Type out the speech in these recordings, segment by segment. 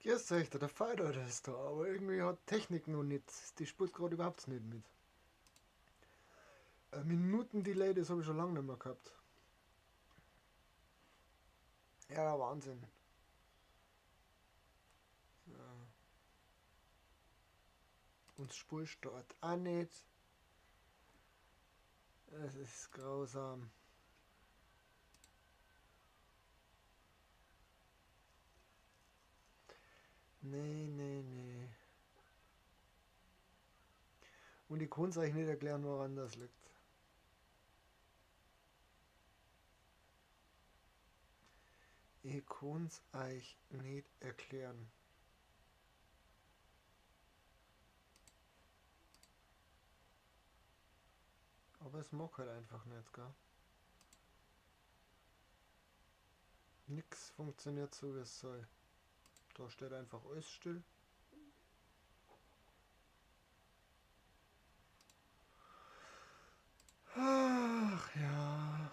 Grüß euch, der Fighter ist da, aber irgendwie hat Technik noch nicht. Die spielt gerade überhaupt nicht mit. Minuten-Delay, das habe ich schon lange nicht mehr gehabt. Ja, Wahnsinn. Und das Spiel startet auch nicht. Es ist grausam. Nee, nee, nee. Und ich kann es euch nicht erklären, woran das liegt. Ich kann es euch nicht erklären. Aber es mag halt einfach nicht, gell? Nix funktioniert so, wie es soll. Da steht einfach alles still. Ach ja.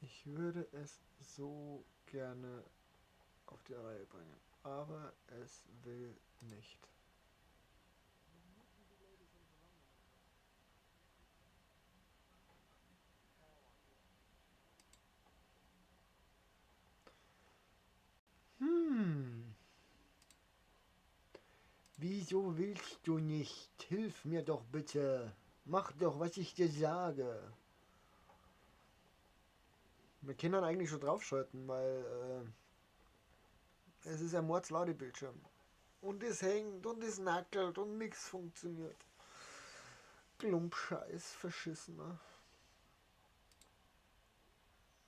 Ich würde es so gerne auf die Reihe bringen, aber es will nicht. Hm, wieso willst du nicht? Hilf mir doch bitte. Mach doch, was ich dir sage. Wir können dann eigentlich schon draufschalten, weil es ist ein Mordslaudebildschirm. Und es hängt und es nackelt und nichts funktioniert. Klumpscheiß, verschissener.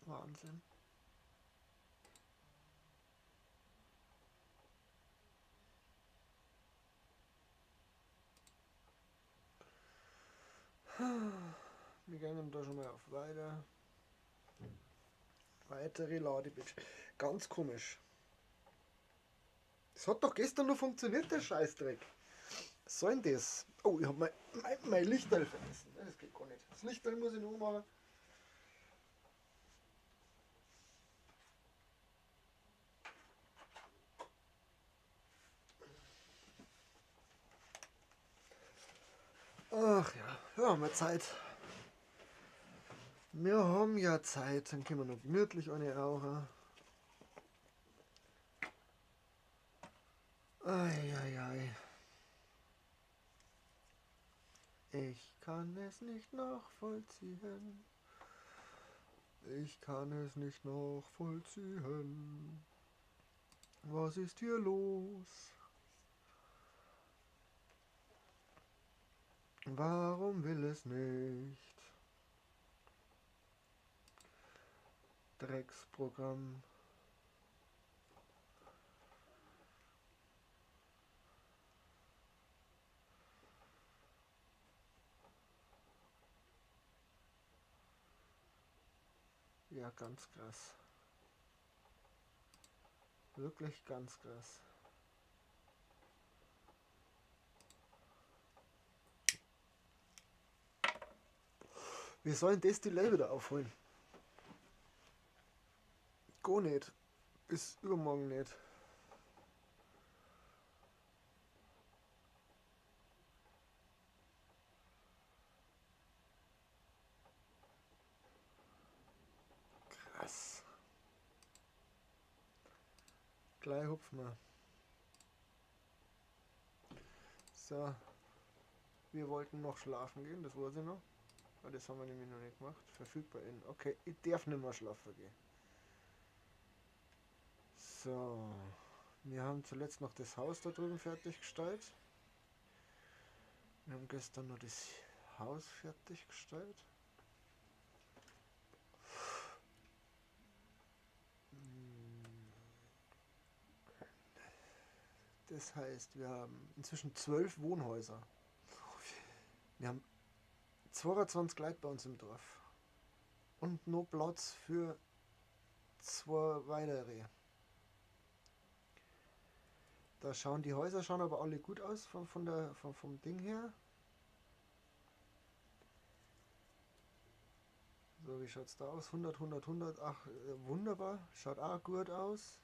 Wahnsinn. Wir gehen da schon mal auf weiter. Weitere Ladebildschirme. Ganz komisch. Das hat doch gestern noch funktioniert, der Scheißdreck. Was soll denn das? Oh, ich hab mein Lichterl vergessen. Das geht gar nicht. Das Lichterl muss ich noch machen. Ach ja, wir haben ja Zeit. Wir haben ja Zeit. Dann können wir noch gemütlich eine rauchen. Eieiei. Ich kann es nicht nachvollziehen. Ich kann es nicht nachvollziehen. Was ist hier los? Warum will es nicht? Drecksprogramm. Ja, ganz krass. Wirklich ganz krass. Wir sollen das Delay wieder aufholen. Gar nicht. Bis übermorgen nicht. Krass. Gleich hupfen wir. So. Wir wollten noch schlafen gehen, das weiß ich noch. Aber das haben wir nämlich noch nicht gemacht. Verfügbar in. Okay, ich darf nicht mehr schlafen gehen. So. Wir haben zuletzt noch das Haus da drüben fertiggestellt. Wir haben gestern noch das Haus fertiggestellt. Das heißt, wir haben inzwischen 12 Wohnhäuser. Wir haben 22 Leute bei uns im Dorf. Und noch Platz für 2 weitere. Da schauen die Häuser schauen aber alle gut aus vom Ding her. So, wie schaut's da aus? 100, 100, 100. Ach, wunderbar. Schaut auch gut aus.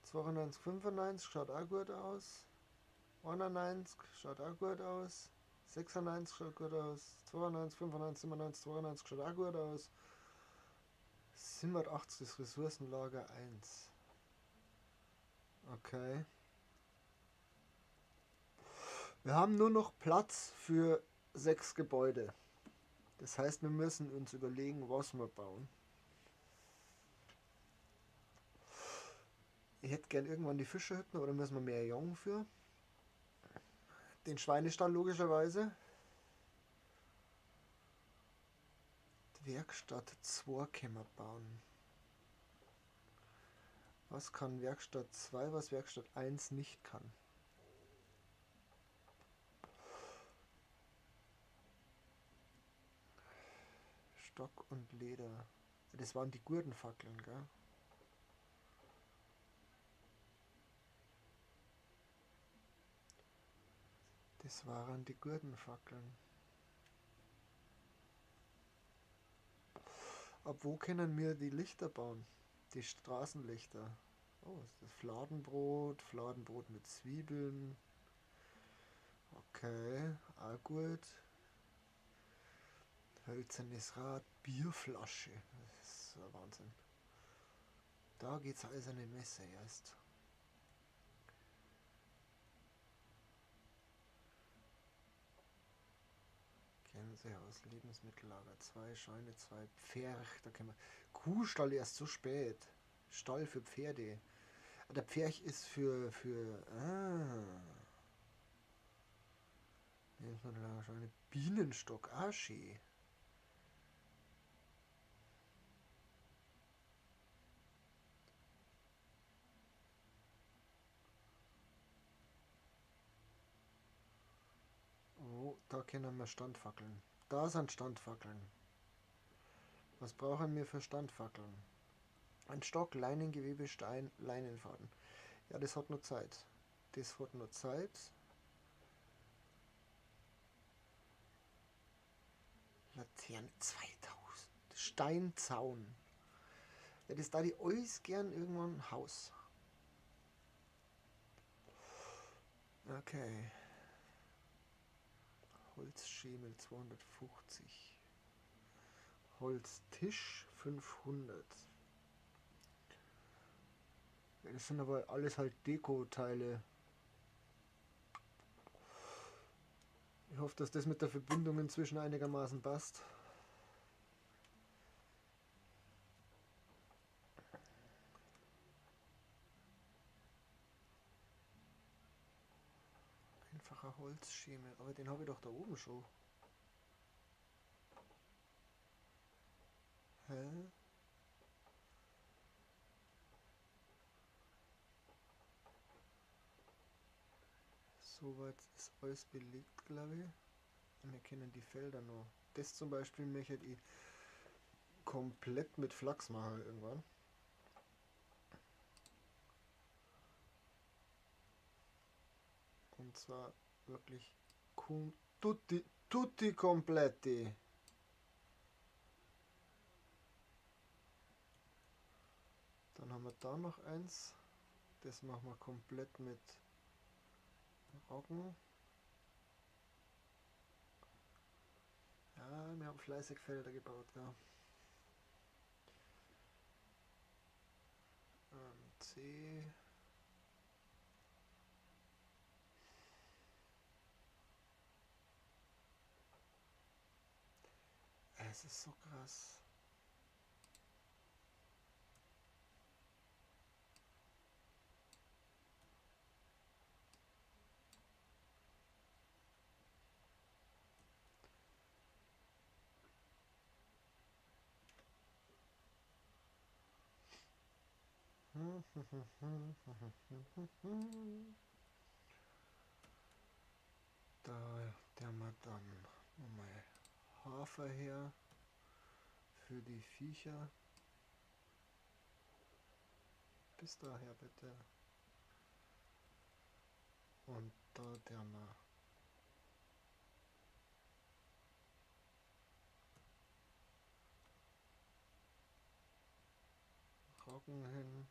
92, 95 schaut auch gut aus. 91 schaut auch gut aus. 96 schaut gut aus. 92, 95, 97, 92 schaut auch gut aus. 780 ist Ressourcenlager 1. Okay. Wir haben nur noch Platz für 6 Gebäude. Das heißt, wir müssen uns überlegen, was wir bauen. Ich hätte gern irgendwann die Fischerhütten, aber da müssen wir mehr Jungen für. Den Schweinestall logischerweise. Die Werkstatt 2 können wir bauen. Was kann Werkstatt 2, was Werkstatt 1 nicht kann? Stock und Leder. Das waren die Gurtenfackeln, gell? Das waren die Gurtenfackeln. Ab wo können wir die Lichter bauen? Die Straßenlichter. Oh, ist das Fladenbrot? Fladenbrot mit Zwiebeln. Okay, auch gut. Hölzernes Rad, Bierflasche. Das ist ein Wahnsinn. Da geht's also eine Messe erst. Gänsehaus, Lebensmittellager, 2 Scheune, 2 Pferch, da können wir. Kuhstall erst so spät. Stall für Pferde. Der Pferch ist für. Lebensmittellager, Scheune, Bienenstock, schön. Oh, da können wir Standfackeln. Da sind Standfackeln. Was brauchen wir für Standfackeln? Ein Stock, Leinengewebe, Stein, Leinenfaden. Ja, das hat nur Zeit. Das hat nur Zeit. Laterne 2000. Steinzaun. Ja, das da die alles gern irgendwann ein Haus. Okay. Holzschemel 250. Holztisch 500. Ja, das sind aber alles halt Deko-Teile. Ich hoffe, dass das mit der Verbindung inzwischen einigermaßen passt. Einfacher Holzschemel, aber den habe ich doch da oben schon. Hä? Soweit ist alles belegt, glaube ich. Und wir kennen die Felder noch. Das zum Beispiel möchte ich komplett mit Flachs machen irgendwann. Und zwar wirklich tutti completi. Dann haben wir da noch eins. Das machen wir komplett mit Roggen. Ja, wir haben fleißig Felder gebaut, ja. C. Es ist so krass. Da haben wir dann nochmal Hafer her für die Viecher. Bis daher bitte. Und da haben wir Haken hin.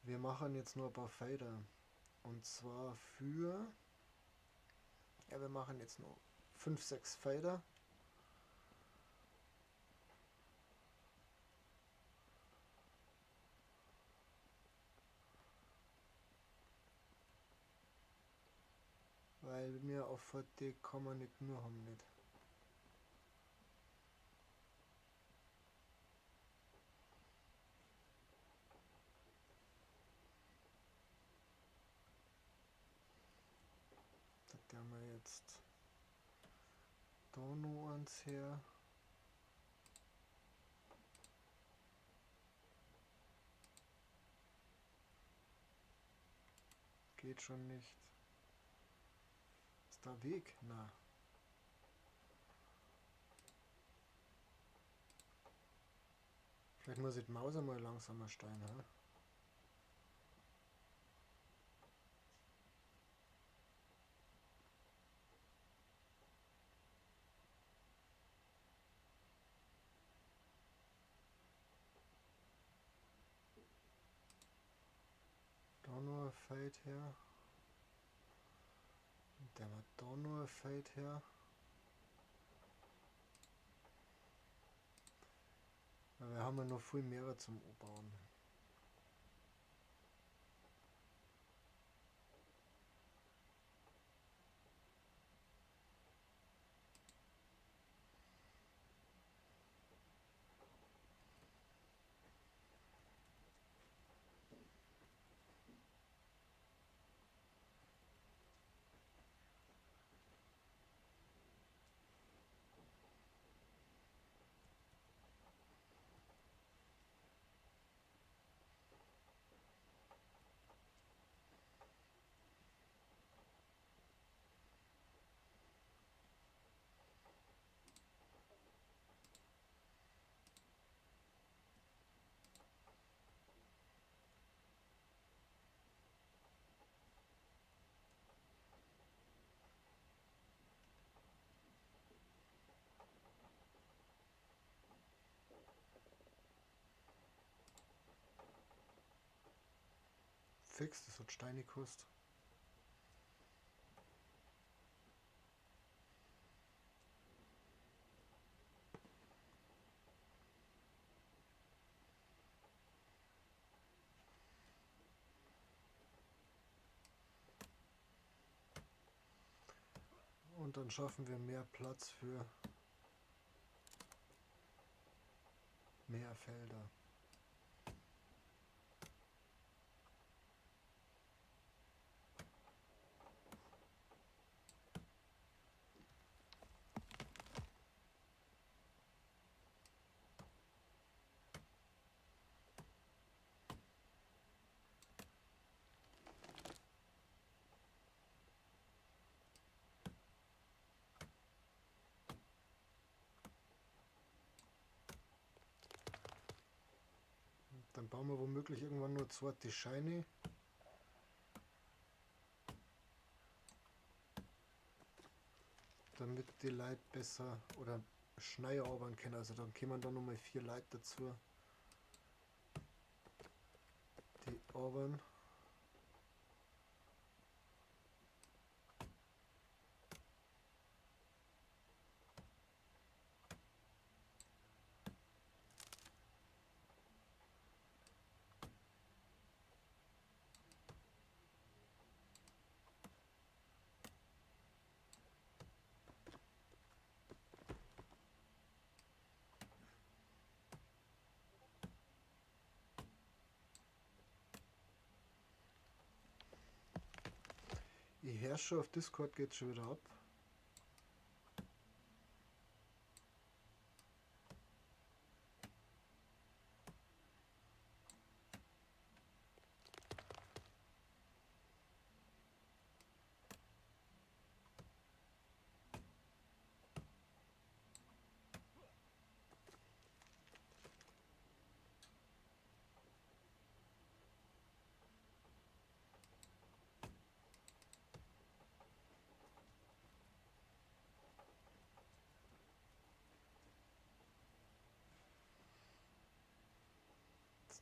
Wir machen jetzt nur ein paar Felder. Und zwar für... Ja, wir machen jetzt nur 5, 6 Felder. Weil wir auf VD kommen nicht nur haben nicht. Da haben wir jetzt da noch eins her. Geht schon nicht. Ist da Weg? Na. Vielleicht muss ich die Maus einmal langsamer stellen, ha? Da nur ein Feld her. Und der war da nur ein Feld her. Aber wir haben ja noch viel mehr zum Bauen. Fix, das hat Steine gekostet. Und dann schaffen wir mehr Platz für mehr Felder. Dann bauen wir womöglich irgendwann nur zweite Scheine. Damit die Leute besser oder schneller arbeiten können. Also dann kommen dann nochmal 4 Leute dazu. Die arbeiten. Ich höre schon, auf Discord geht schon wieder ab.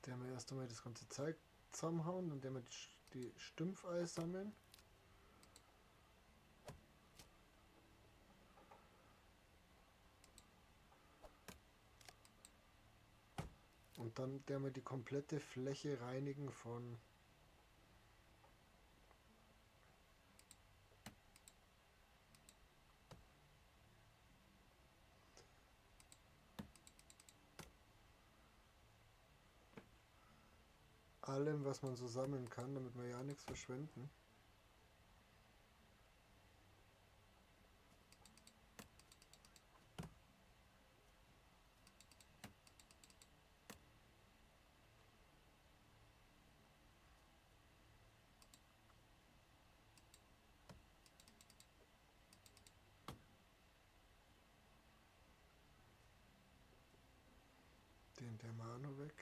Der wir erst einmal das ganze Zeug zusammenhauen und der wir die Stümpfei sammeln. Und dann der wir die komplette Fläche reinigen von allem, was man so sammeln kann, damit wir ja nichts verschwenden. Den der Mano weg.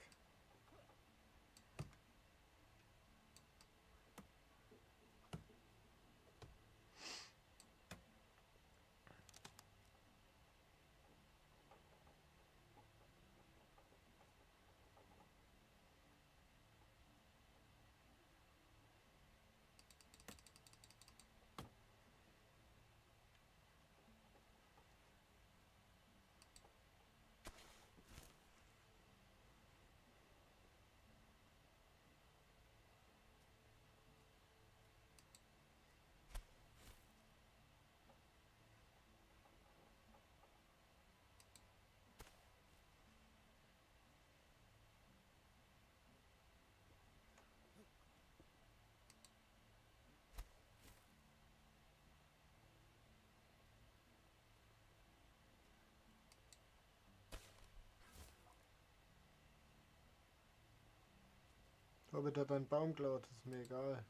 Habe da deinen Baum klaut, ist mir egal.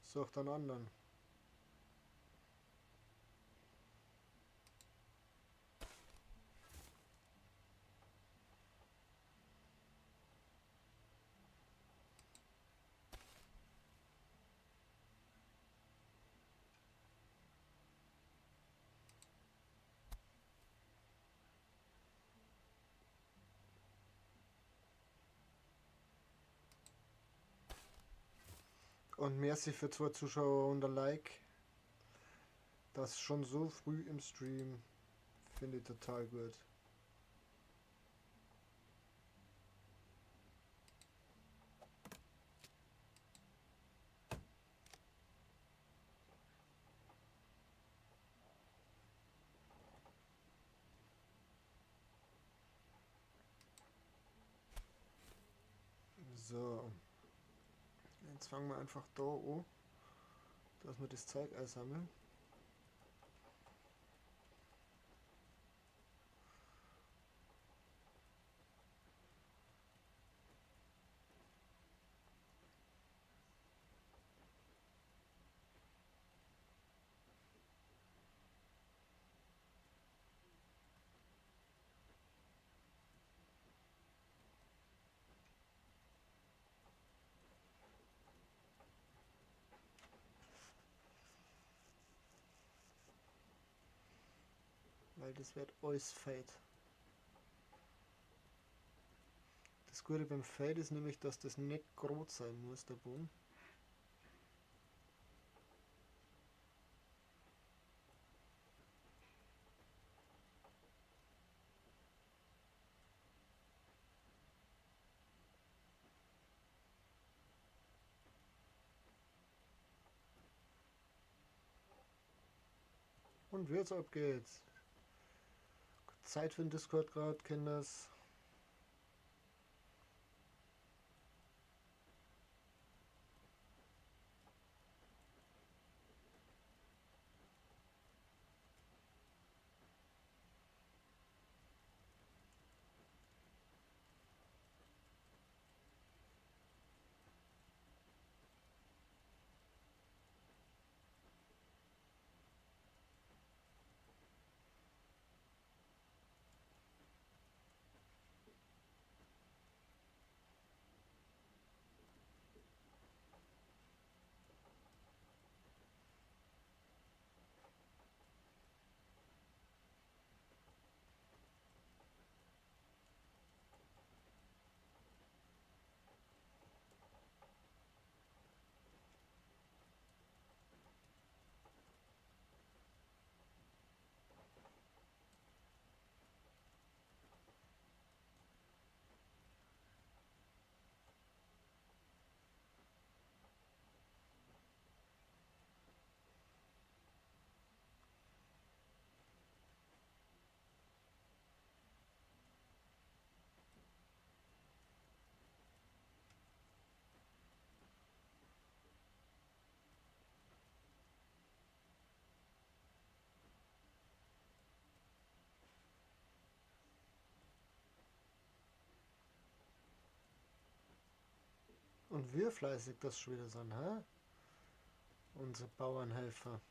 Such dann anderen. Und merci für 2 Zuschauer und ein Like. Das schon so früh im Stream finde ich total gut. So, jetzt fangen wir einfach da an, dass wir das Zeug einsammeln. Weil das wird alles Fade. Das Gute beim Fade ist nämlich, dass das nicht groß sein muss, der Bogen. Und wird's ab geht's. Zeit für den Discord gerade, Kinders. Und wir fleißig das schon wieder sind, hä? Unsere Bauernhelfer.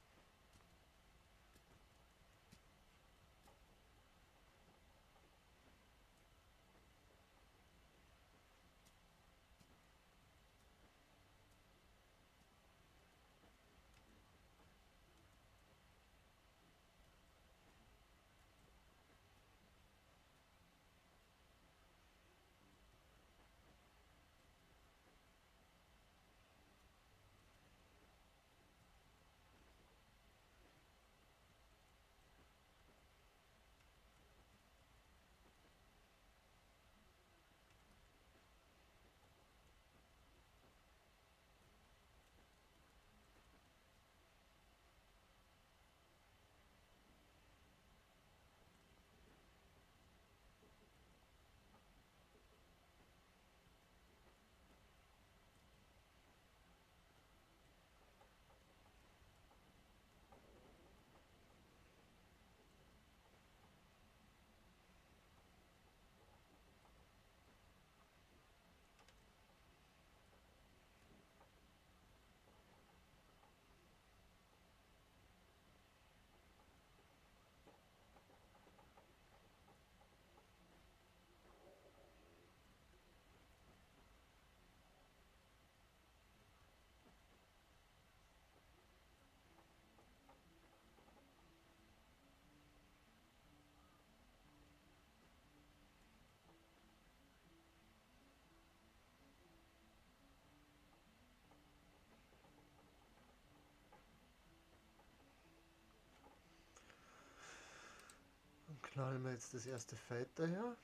Dann knallen wir jetzt das erste Feld daher.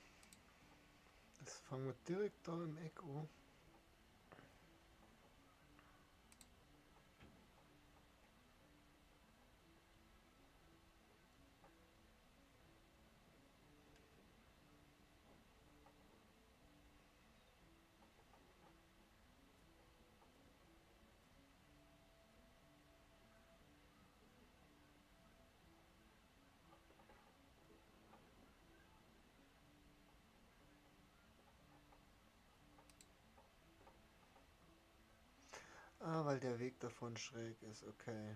Das fangen wir direkt da im Eck an. Ah, weil der Weg davon schräg ist, okay.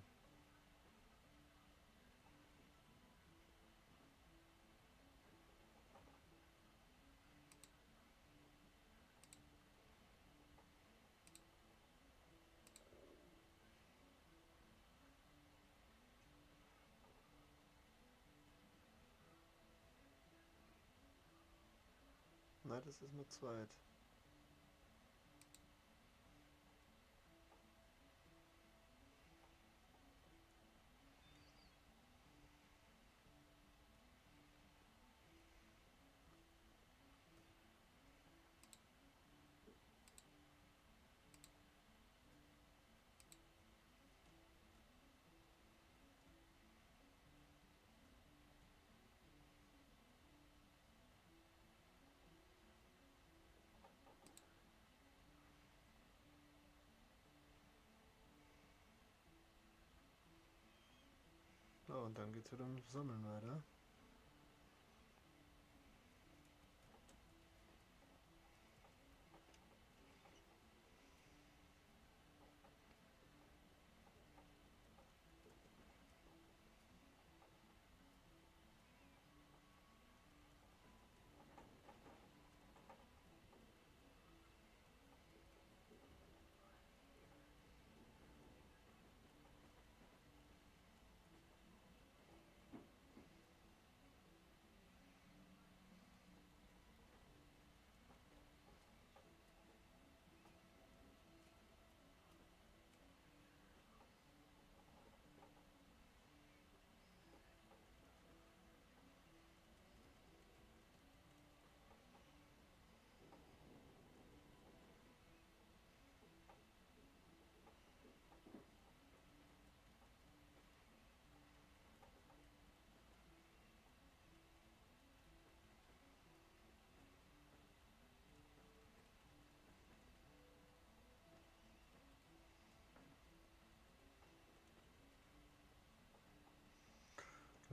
Na, das ist nur zweit. Oh, und dann geht's wieder ums Sammeln weiter.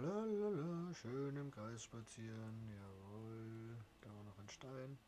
Lalala, schön im Kreis spazieren, jawohl. Da war noch ein Stein.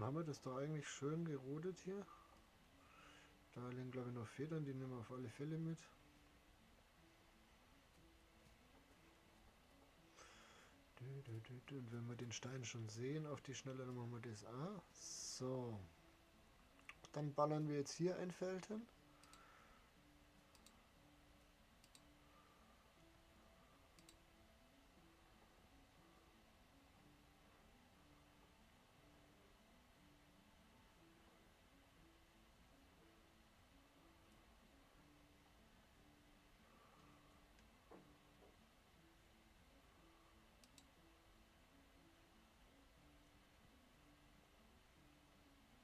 haben wir das doch eigentlich schön gerodet hier. Da liegen glaube ich noch Federn, die nehmen wir auf alle Fälle mit. Und wenn wir den Stein schon sehen auf die Schnelle, dann machen wir das auch. So. Dann ballern wir jetzt hier ein Feld hin.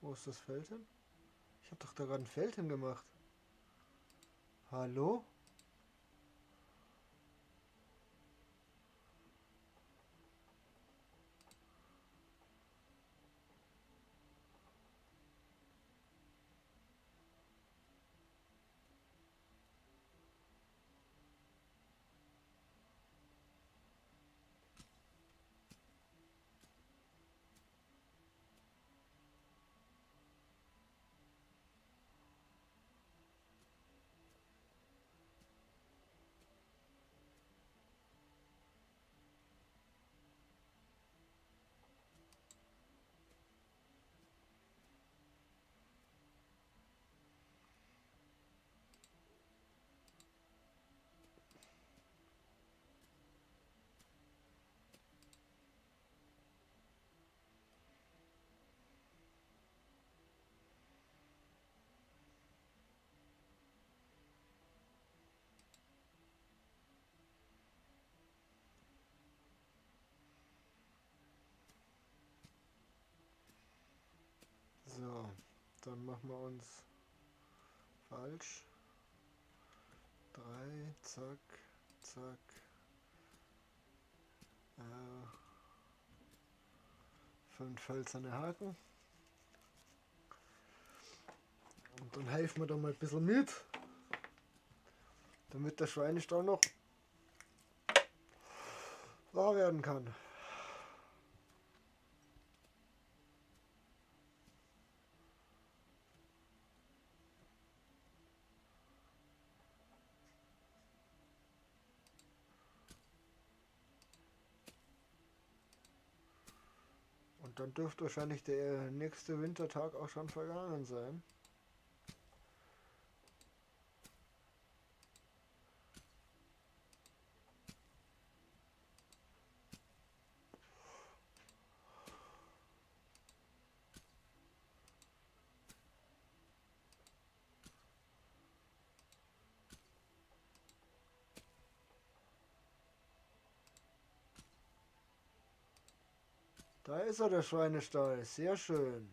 Wo ist das Feld hin? Ich habe doch da gerade ein Feld hingemacht. Hallo? So, dann machen wir uns falsch. 3, zack, zack. 5 hölzerne Haken. Und dann helfen wir da mal ein bisschen mit, damit der Schweinestall noch wahr werden kann. Und dann dürfte wahrscheinlich der nächste Wintertag auch schon vergangen sein. Da ist er, der Schweinestall. Sehr schön.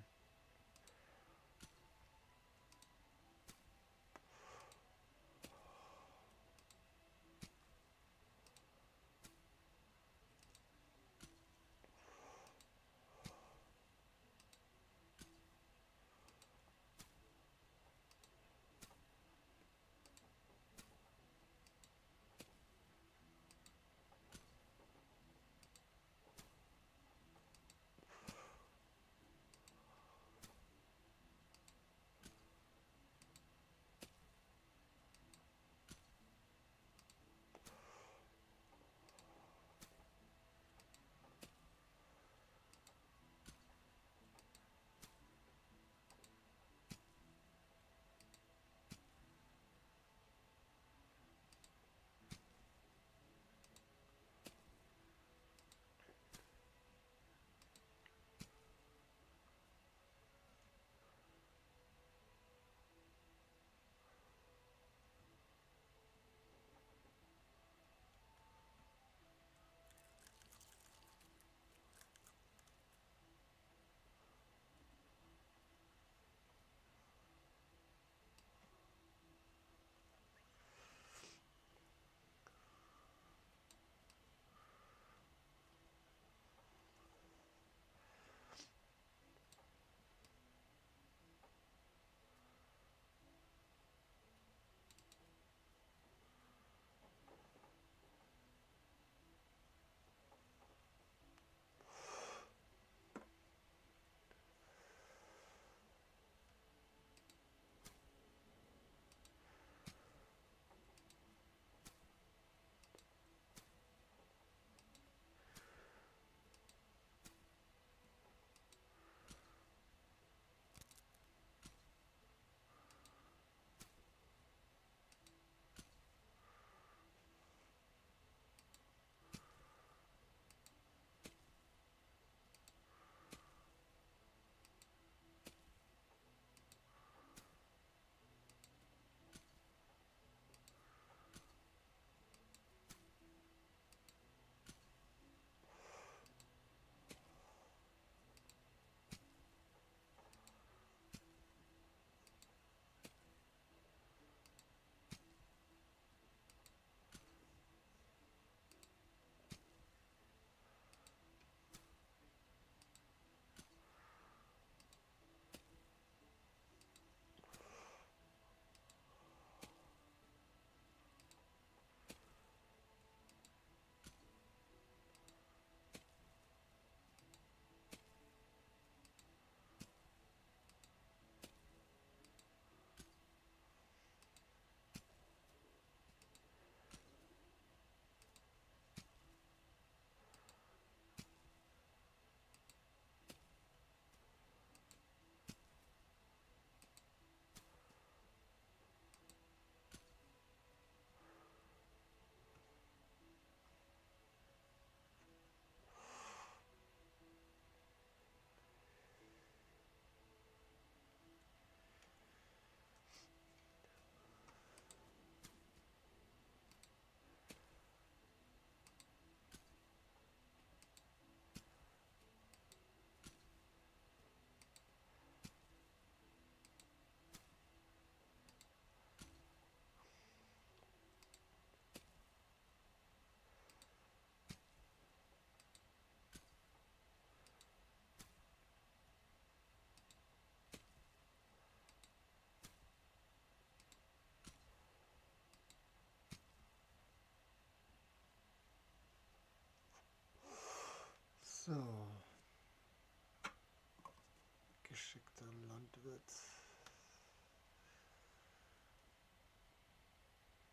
Landwirt.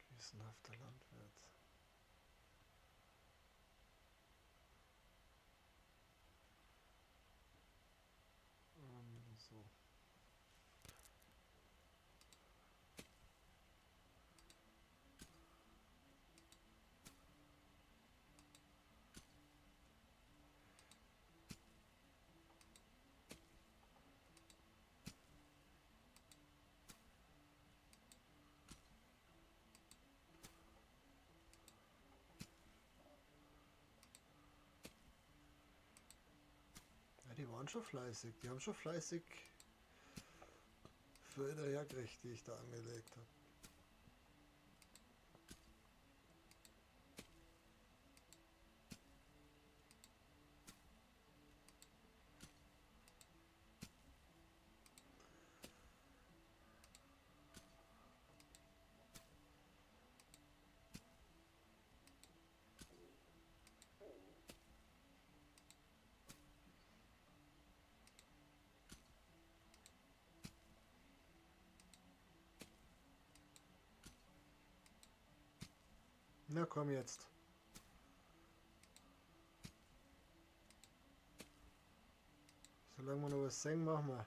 Gewissenhafter Landwirt. So. Ja, die waren schon fleißig. Die haben schon fleißig Felder hergekriegt, die ich da angelegt habe. Na komm jetzt. Solange wir noch was sehen, machen wir.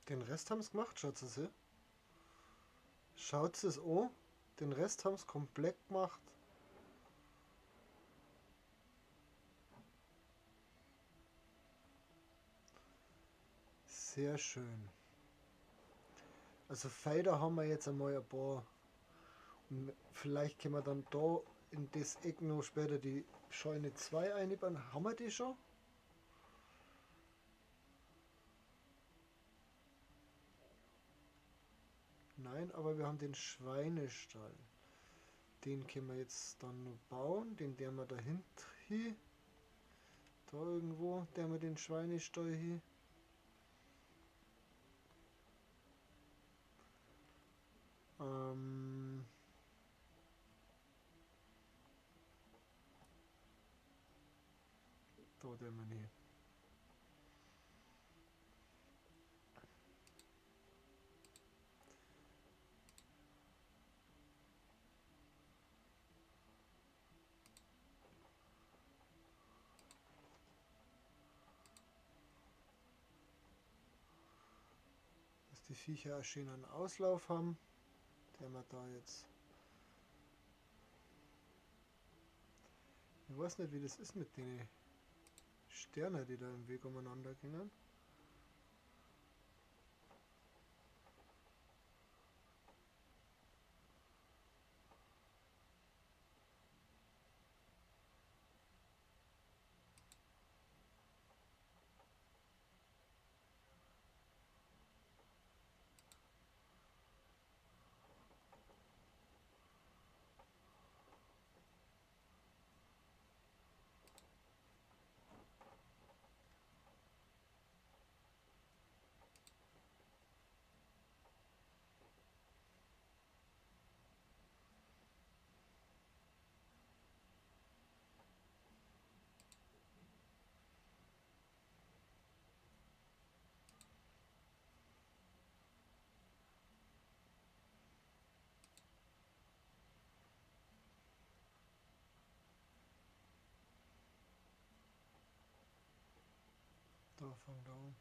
Den Rest haben sie gemacht, schaut sie. Schaut es an. Den Rest haben sie komplett gemacht. Sehr schön. Also Felder haben wir jetzt einmal ein paar. Und vielleicht können wir dann da in das Eck noch später die Scheune 2 einbauen. Haben wir die schon? Nein, aber wir haben den Schweinestall. Den können wir jetzt dann noch bauen. Den wir dahinter hier. Da irgendwo, der wir den Schweinestall hier. Da der wir nicht. Dass die Viecher auch schön einen Auslauf haben. Der wir da jetzt. Ich weiß nicht, wie das ist mit den Sternen, die da im Weg umeinander gingen. Fang da an.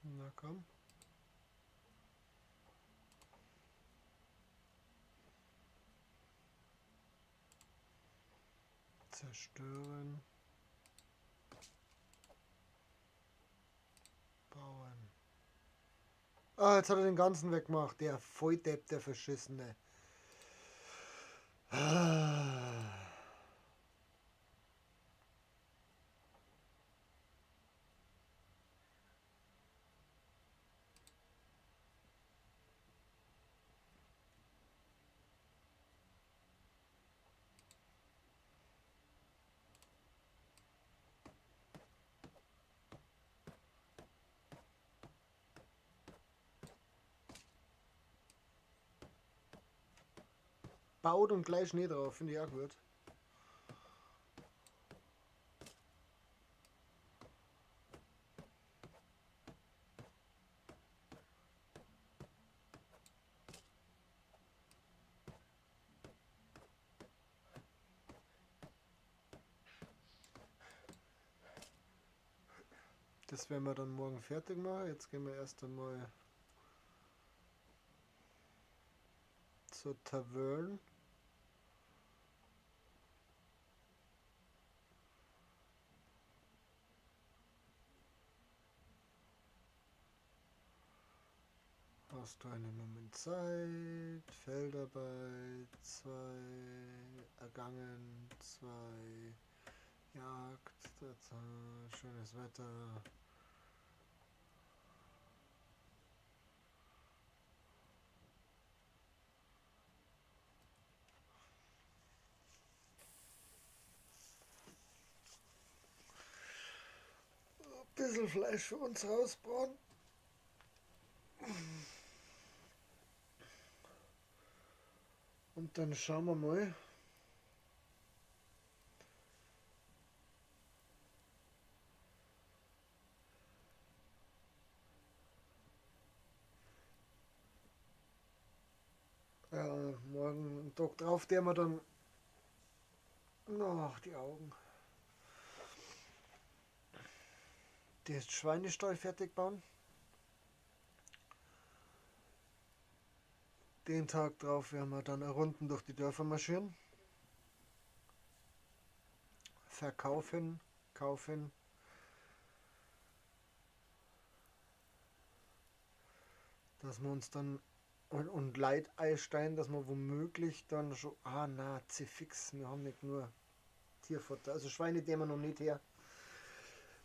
Na komm. Zerstören. Bauen. Ah, jetzt hat er den ganzen weggemacht. Der Volldepp, der Verschissene. Ah. Baut und gleich Schnee drauf, finde ich auch gut. Das werden wir dann morgen fertig machen. Jetzt gehen wir erst einmal zur Taverne. Hast du einen Moment Zeit? Feldarbeit 2, ergangen 2, Jagd, schönes Wetter. Ein bisschen Fleisch für uns rausbrauen. Und dann schauen wir mal. Ja, morgen einen Tag drauf, der wir dann noch die Augen. Den Schweinestall fertig bauen. Den Tag drauf werden wir dann Runden durch die Dörfer marschieren. Verkaufen, kaufen. Dass wir uns dann und Leiteistein, dass wir womöglich dann schon. Ah na, C-Fix, wir haben nicht nur Tierfutter. Also Schweine, die wir noch nicht her.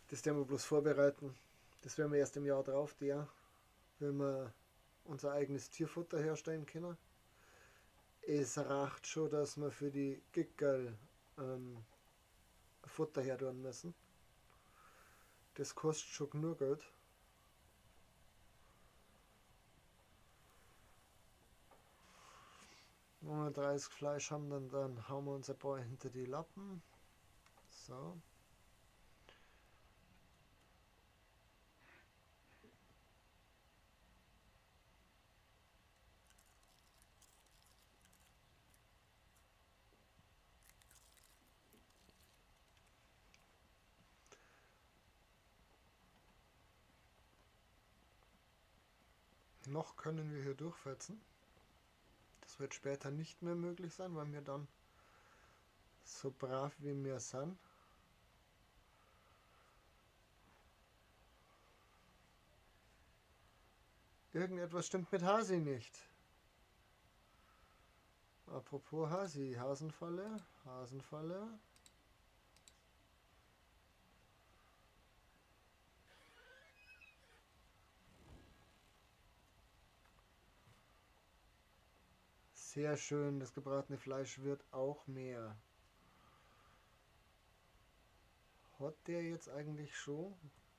Das werden wir bloß vorbereiten. Das werden wir erst im Jahr drauf, wenn wir unser eigenes Tierfutter herstellen können. Es reicht schon, dass wir für die Gickerl Futter her tun müssen. Das kostet schon nur Geld. Wenn wir 30 Fleisch haben, dann hauen wir uns ein paar hinter die Lappen. So. Noch können wir hier durchfetzen. Das wird später nicht mehr möglich sein, weil wir dann so brav wie wir sind. Irgendetwas stimmt mit Hasi nicht. Apropos Hasi, Hasenfalle, Hasenfalle. Sehr schön, das gebratene Fleisch wird auch mehr. Hat der jetzt eigentlich schon?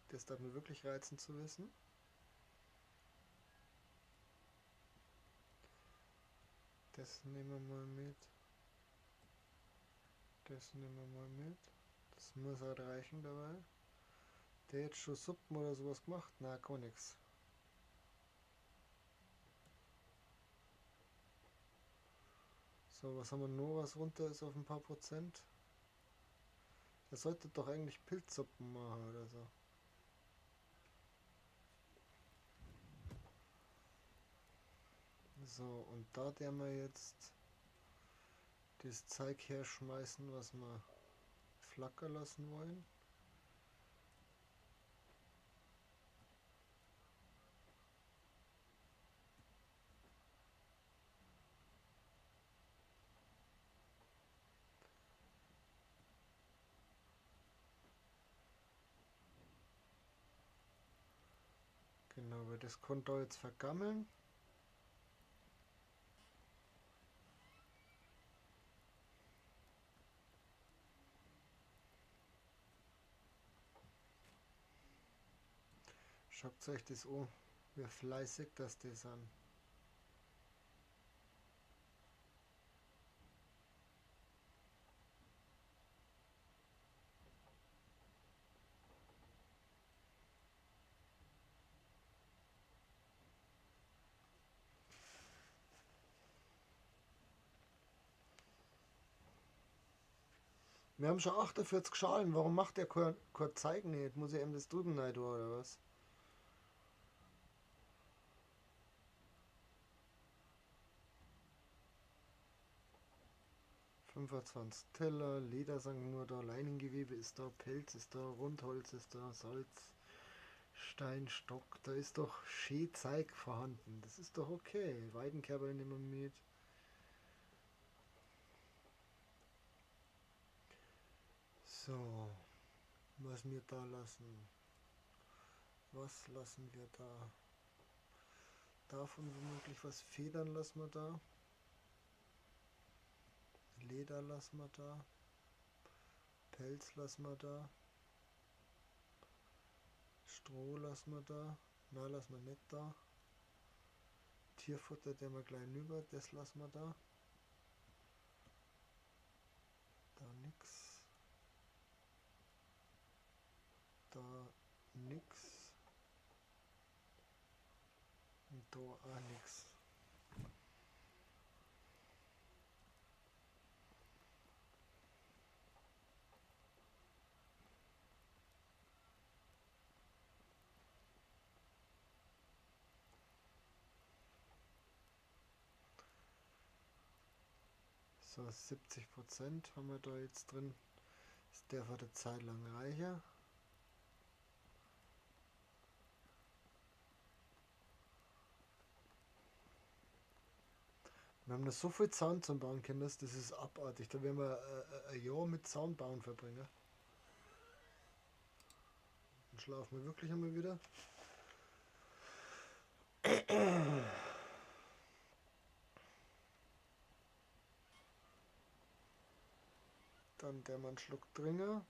Das darf mir wirklich reizen zu wissen. Das nehmen wir mal mit. Das nehmen wir mal mit. Das muss halt reichen dabei. Der jetzt schon Suppen oder sowas gemacht? Na, gar nichts. So, was haben wir noch, was runter ist auf ein paar Prozent? Der sollte doch eigentlich Pilzsuppen machen oder so. So, und da der wir jetzt das Zeug herschmeißen, was wir flackern lassen wollen. Genau, weil das konnte jetzt vergammeln. Schaut euch das an, wie fleißig das die sind. Wir haben schon 48 Schalen, warum macht der kein Zeig nicht? Muss ich ihm das drüben rein tun oder was? 25 Teller, Ledersachen nur da, Leinengewebe ist da, Pelz ist da, Rundholz ist da, Salz, Stein, Stock, da ist doch schön Zeug vorhanden. Das ist doch okay. Weidenkerber nehmen wir mit. So, was wir da lassen. Was lassen wir da? Davon womöglich was Federn lassen wir da. Leder lassen wir da. Pelz lassen wir da. Stroh lassen wir da. Na, lassen wir nicht da. Tierfutter, der wir gleich rüber, das lassen wir da. Da nix. Da nix. Und da auch nix. So, 70% haben wir da jetzt drin. Das darf eine Zeit lang reicher. Wir haben da so viel Zaun zum Bauen können, das ist abartig. Da werden wir ein Jahr mit Zaunbauen verbringen. Dann schlafen wir wirklich einmal wieder. Dann der Mann Schluck Dringer.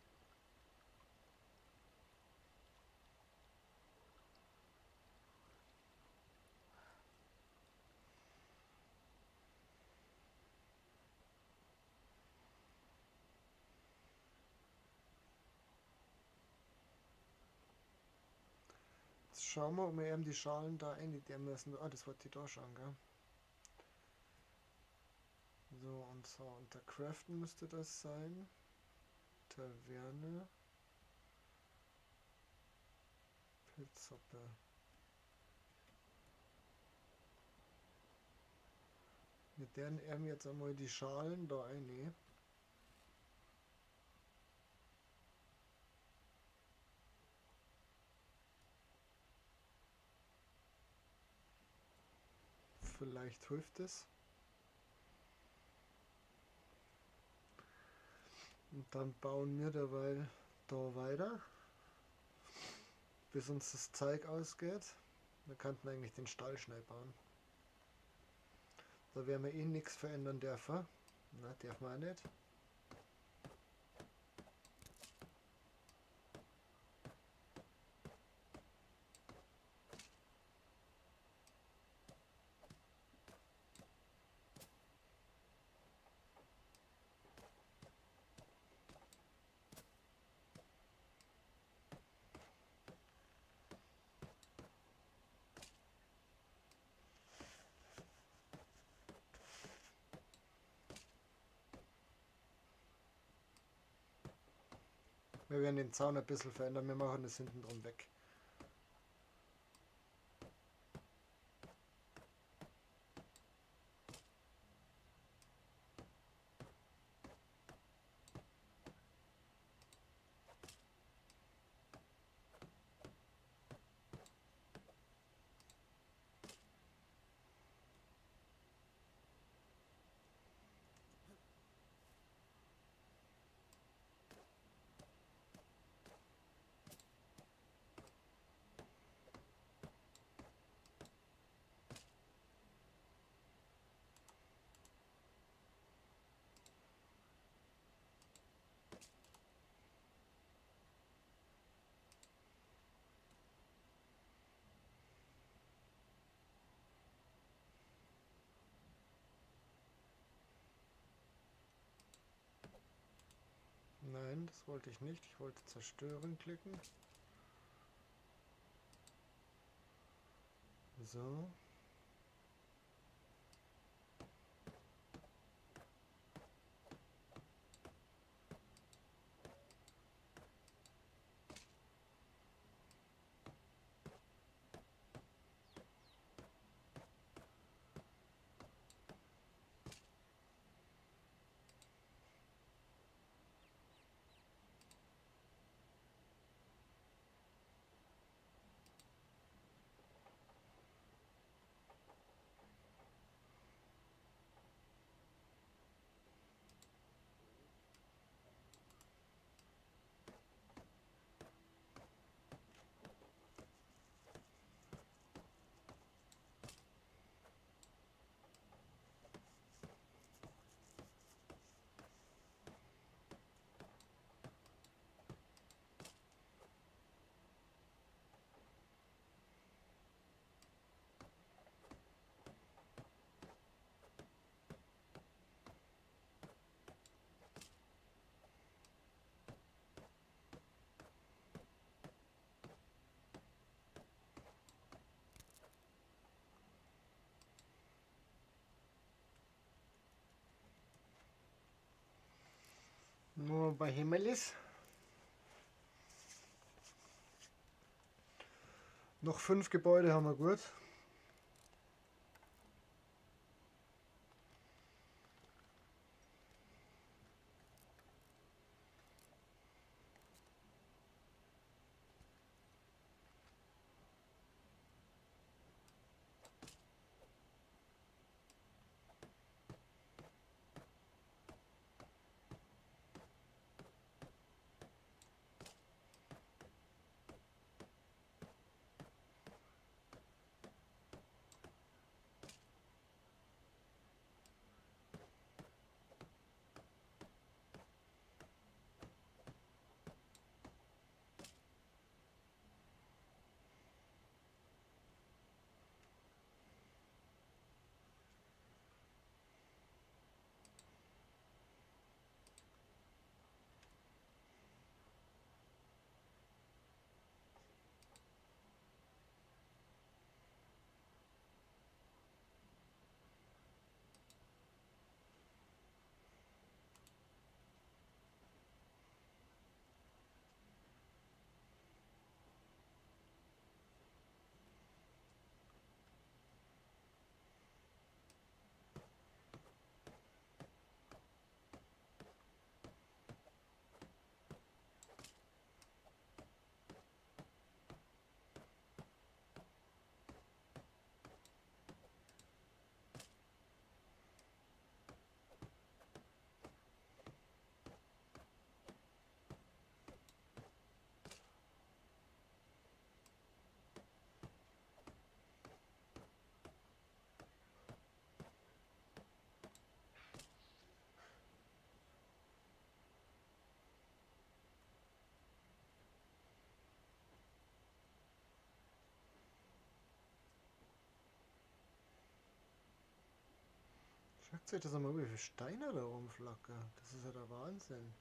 Jetzt schauen wir, ob wir eben die Schalen da einnehmen müssen. Ah, das wollte ich da schauen, gell? So, und so, unter Craften müsste das sein. Taverne. Pilzsuppe. Wir werden eben jetzt einmal die Schalen da einnehmen. Vielleicht hilft es. Und dann bauen wir derweil da weiter, bis uns das Zeug ausgeht. Wir könnten eigentlich den Stall schnell bauen. Da werden wir eh nichts verändern dürfen. Na, dürfen wir auch nicht. Wir werden den Zaun ein bisschen verändern, wir machen das hinten drum weg. Nein, das wollte ich nicht. Ich wollte zerstören klicken. So. Nur bei Himmelis. Noch 5 Gebäude haben wir gut. Schaut euch das einmal, wie viele Steine da rumflackern. Das ist ja der Wahnsinn.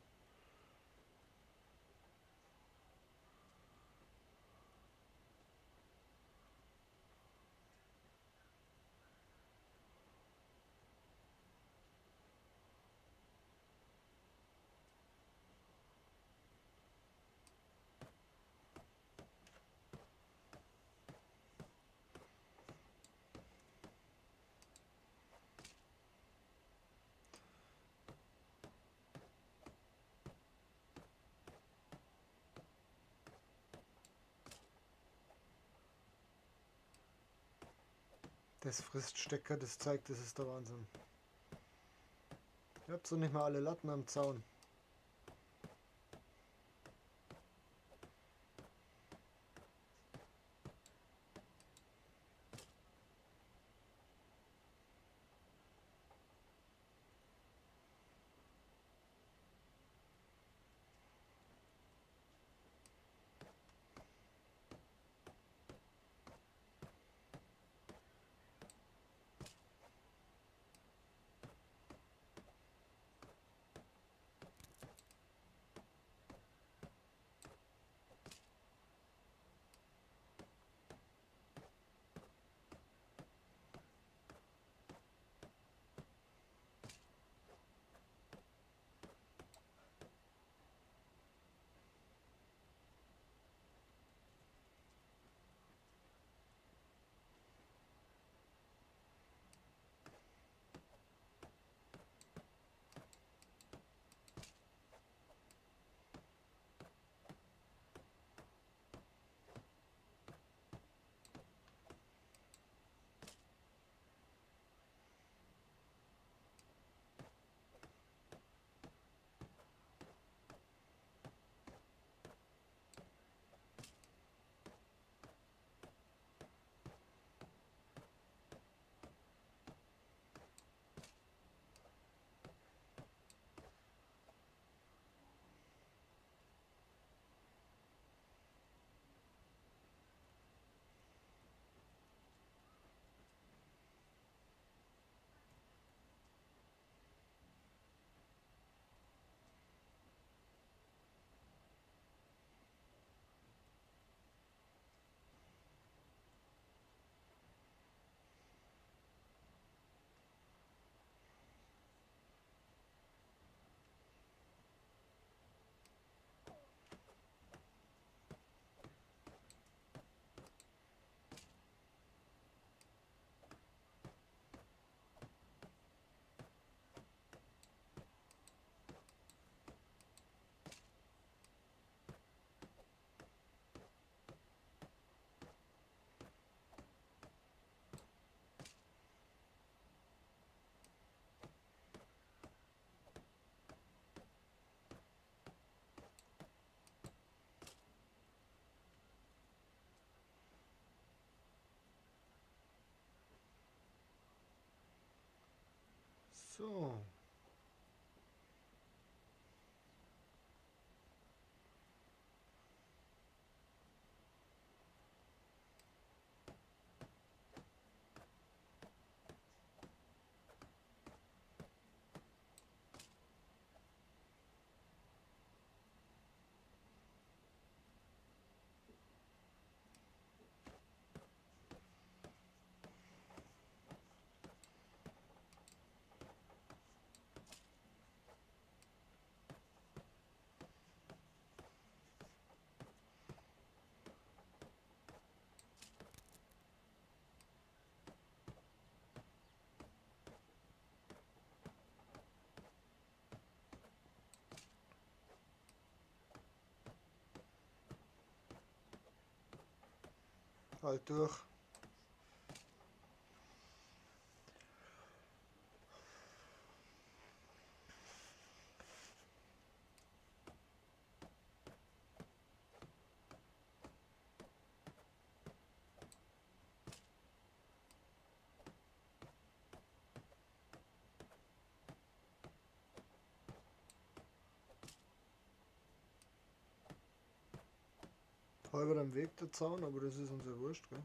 Das frisst Stecker, das zeigt, das ist der Wahnsinn. Ihr habt so nicht mal alle Latten am Zaun. So. Halt durch. Halber am Weg der Zaun, aber das ist uns ja wurscht, gell?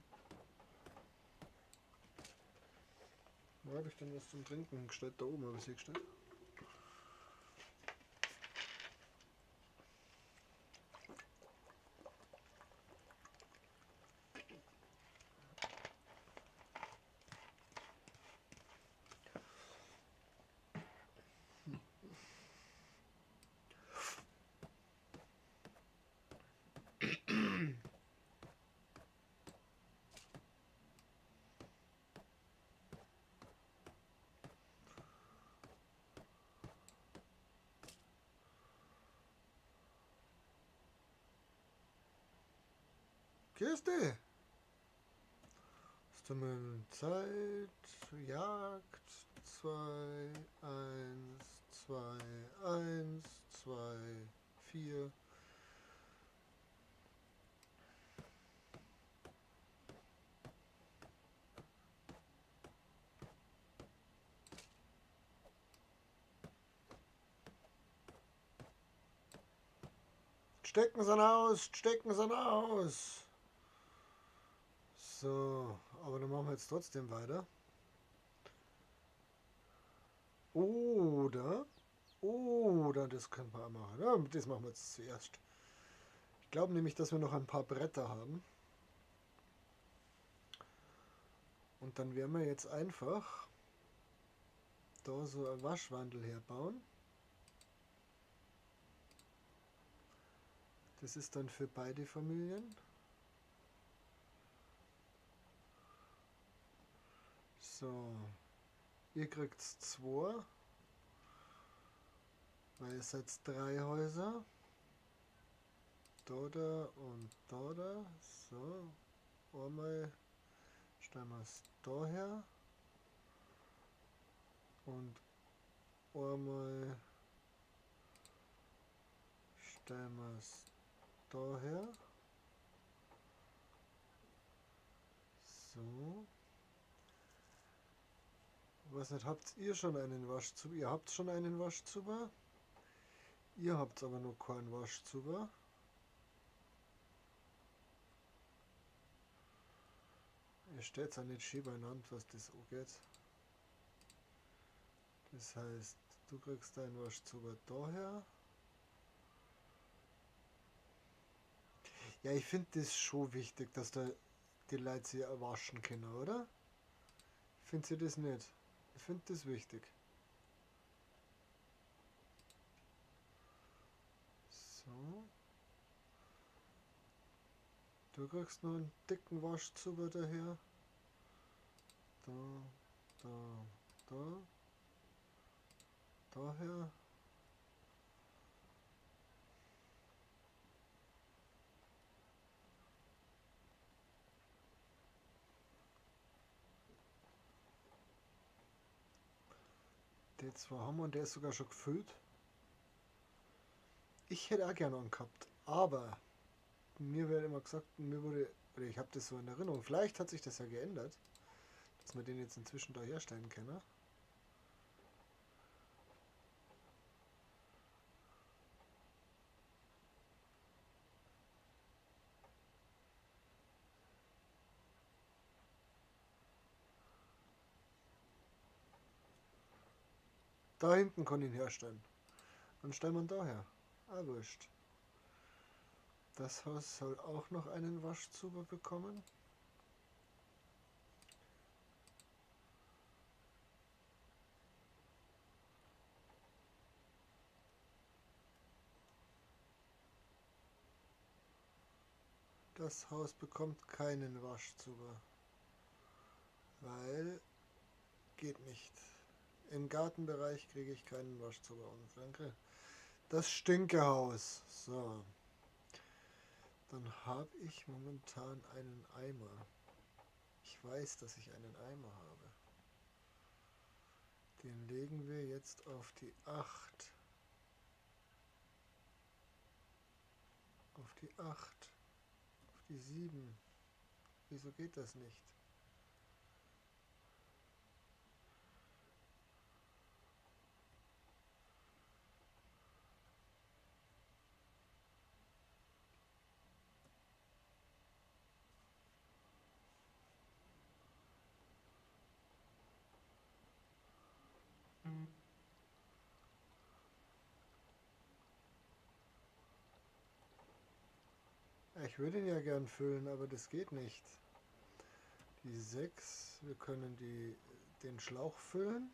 Wo habe ich denn was zum Trinken gestellt? Da oben habe ich sie gestellt. Kirsti! Zeit, Jagd, 2, 1, 2, 1, 2, 4. Stecken Sie aus, stecken Sie aus. So, aber dann machen wir jetzt trotzdem weiter. Oder, das können wir auch machen. Ja, das machen wir jetzt zuerst. Ich glaube nämlich, dass wir noch ein paar Bretter haben. Und dann werden wir jetzt einfach da so ein Waschwandel herbauen. Das ist dann für beide Familien. So, ihr kriegt 2, weil ihr seid 3 Häuser. Da und da. So, einmal stellen wir es da her. Und einmal stellen wir es da her. So. Was nicht, habt ihr schon einen Waschzuber? Ihr habt schon einen Waschzuber. Ihr habt aber noch keinen Waschzuber. Ihr steht es ja nicht schön beieinander, was das angeht. Das heißt, du kriegst deinen Waschzuber daher. Ja, ich finde das schon wichtig, dass da die Leute sich waschen können, oder? Findet ihr das nicht? Ich finde das wichtig. So. Du kriegst noch einen dicken Waschzuber daher. Da, da. Daher. Die 2 haben wir und der ist sogar schon gefüllt. Ich hätte auch gerne einen gehabt, aber mir wird immer gesagt, oder ich habe das so in Erinnerung, vielleicht hat sich das ja geändert, dass wir den jetzt inzwischen da herstellen können. Da hinten kann ich ihn herstellen. Dann stellen wir ihn da her. Ah, wurscht. Das Haus soll auch noch einen Waschzuber bekommen. Das Haus bekommt keinen Waschzuber. Weil geht nicht. Im Gartenbereich kriege ich keinen Waschzuber und danke. Das Stinkehaus. So. Dann habe ich momentan einen Eimer. Ich weiß, dass ich einen Eimer habe. Den legen wir jetzt auf die 8. Auf die 8. Auf die 7. Wieso geht das nicht? Ich würde ihn ja gern füllen, aber das geht nicht. Die 6, wir können den Schlauch füllen.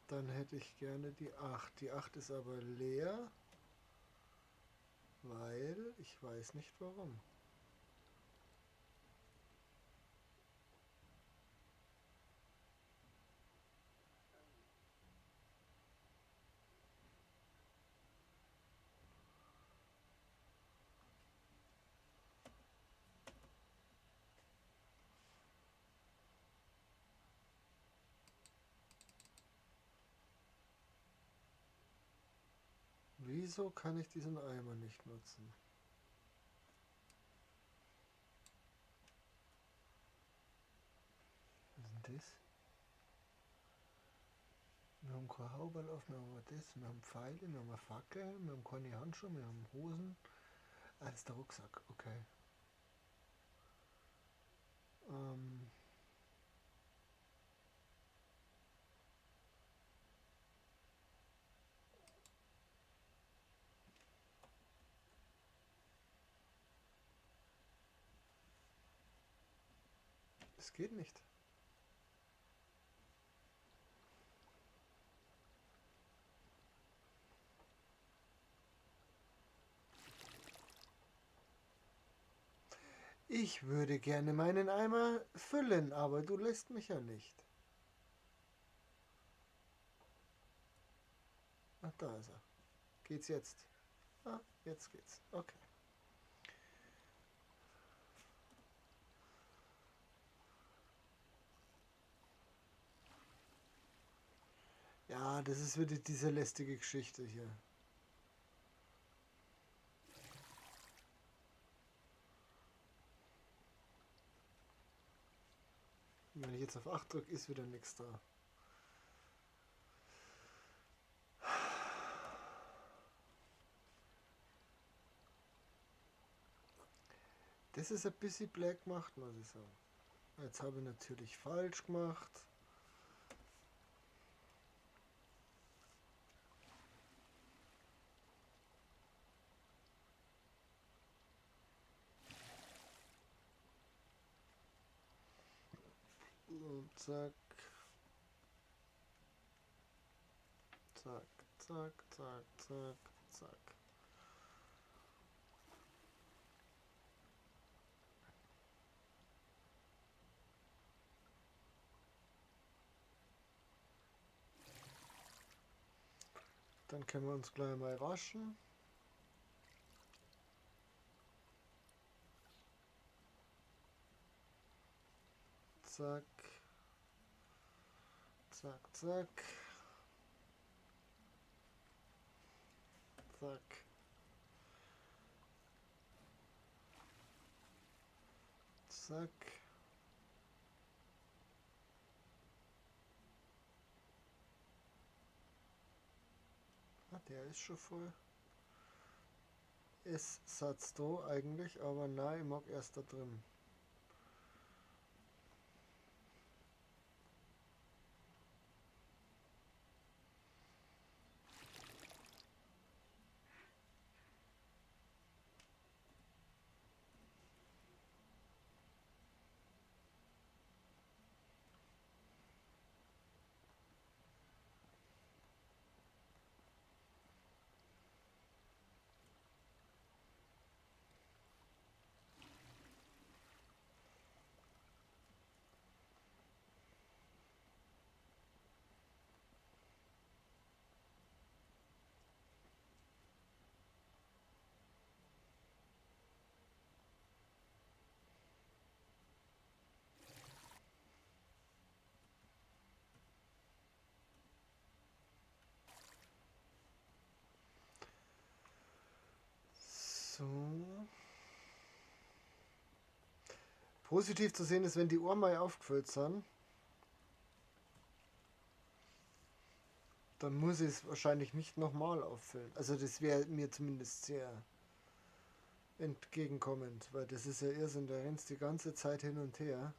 Dann hätte ich gerne die 8. Die 8 ist aber leer, weil ich weiß nicht warum. Wieso kann ich diesen Eimer nicht nutzen? Was ist denn das? Wir haben keine Haube auf, wir haben das, wir haben Pfeile, wir haben eine Fackel, wir haben keine Handschuhe, wir haben Hosen. Ah, das ist der Rucksack, okay. Ähm, das geht nicht. Ich würde gerne meinen Eimer füllen, aber du lässt mich ja nicht. Ach, da ist er. Geht's jetzt? Ah, jetzt geht's. Okay. Ja, das ist wieder diese lästige Geschichte hier. Wenn ich jetzt auf 8 drücke, ist wieder nichts da. Das ist ein bisschen black gemacht, muss ich sagen. Jetzt habe ich natürlich falsch gemacht. Und zack. Zack, zack, zack, zack, zack. Dann können wir uns gleich mal waschen. Zack. Zack, zack. Zack. Zack. Ah, der ist schon voll. Ist Satz da eigentlich, aber nein, ich mag erst da drin. So. Positiv zu sehen ist, wenn die Ohren mal aufgefüllt sind, dann muss ich es wahrscheinlich nicht nochmal auffüllen. Also das wäre mir zumindest sehr entgegenkommend, weil das ist ja Irrsinn, da rennst die ganze Zeit hin und her.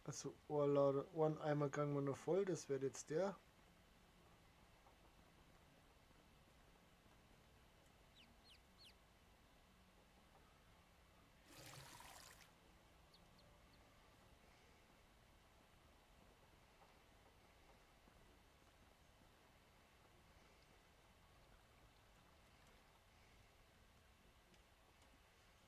Also Ohren einmal gang wir noch voll, das wird jetzt der.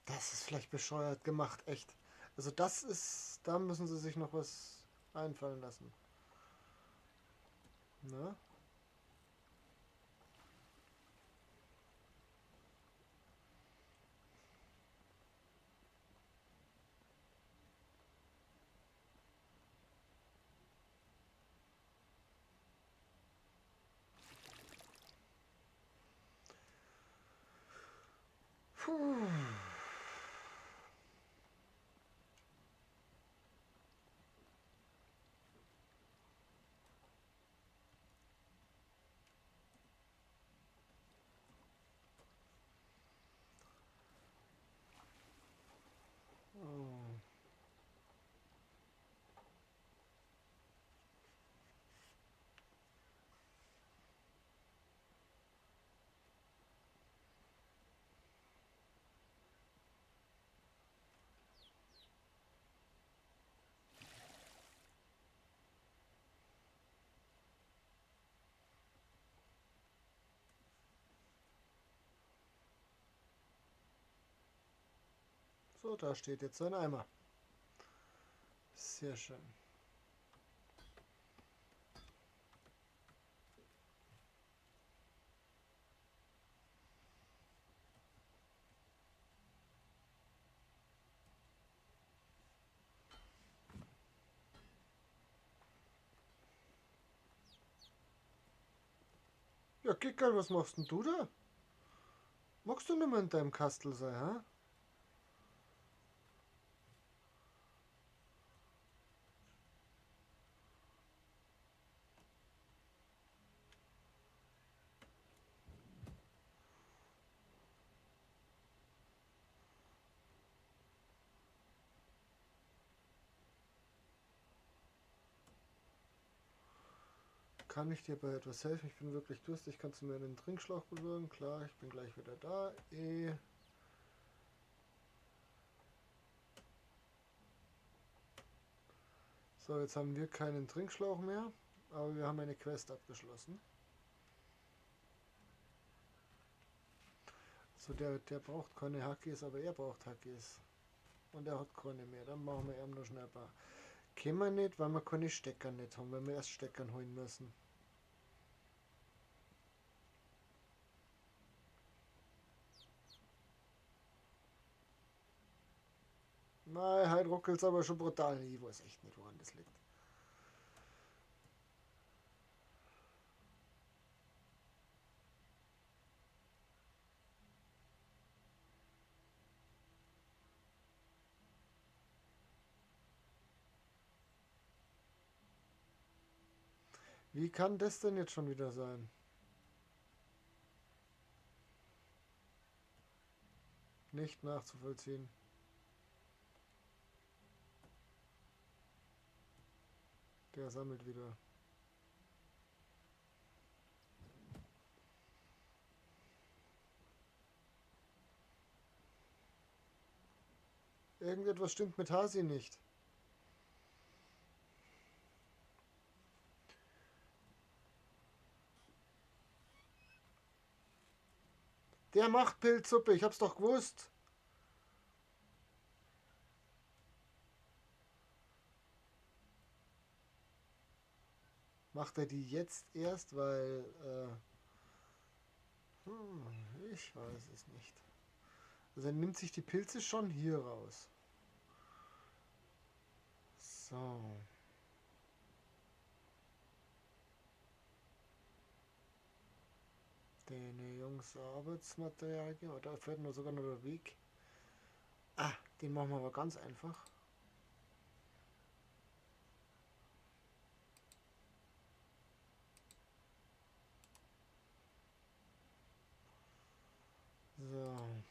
Das Das ist vielleicht bescheuert gemacht, echt. Also das ist, da müssen sie sich noch was einfallen lassen. Ne? Puh. Oh. So, da steht jetzt ein Eimer. Sehr schön. Ja, Kickerl, was machst denn du da? Magst du nicht mehr in deinem Kastel sein, hä? Kann ich dir bei etwas helfen? Ich bin wirklich durstig. Kannst du mir einen Trinkschlauch besorgen? Klar, ich bin gleich wieder da. So, jetzt haben wir keinen Trinkschlauch mehr, aber wir haben eine Quest abgeschlossen. So, der braucht keine Hackies, aber er braucht Hackies. Und er hat keine mehr. Dann machen wir ihm noch schnell ein paar. Können wir nicht, weil wir keine Stecker nicht haben, weil wir erst Steckern holen müssen. Nein, heute ruckelt es aber schon brutal. Ich weiß echt nicht, woran das liegt. Wie kann das denn jetzt schon wieder sein? Nicht nachzuvollziehen. Der sammelt wieder. Irgendetwas stimmt mit Hasi nicht. Der macht Pilzsuppe, ich hab's doch gewusst. Macht er die jetzt erst, weil... ich weiß es nicht. Also er nimmt sich die Pilze schon hier raus. So. Den Jungs Arbeitsmaterial, oder fährt nur sogar noch der Weg. Ah, den machen wir aber ganz einfach. So.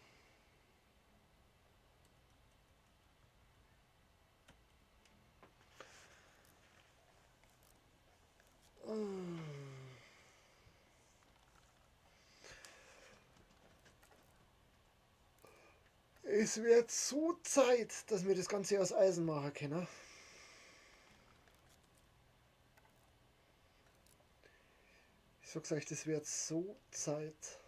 Es wird so Zeit, dass wir das Ganze aus Eisen machen können. Ich sag's euch, das wird so Zeit.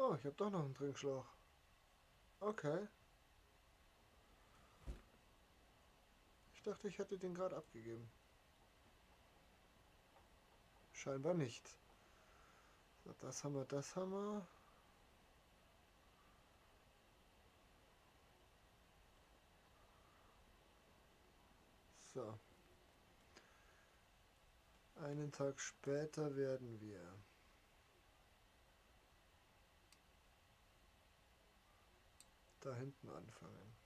Oh, ich habe doch noch einen Trinkschlauch. Okay. Ich dachte, ich hätte den gerade abgegeben. Scheinbar nicht. So, das haben wir, das haben wir. So. Einen Tag später werden wir da hinten anfangen.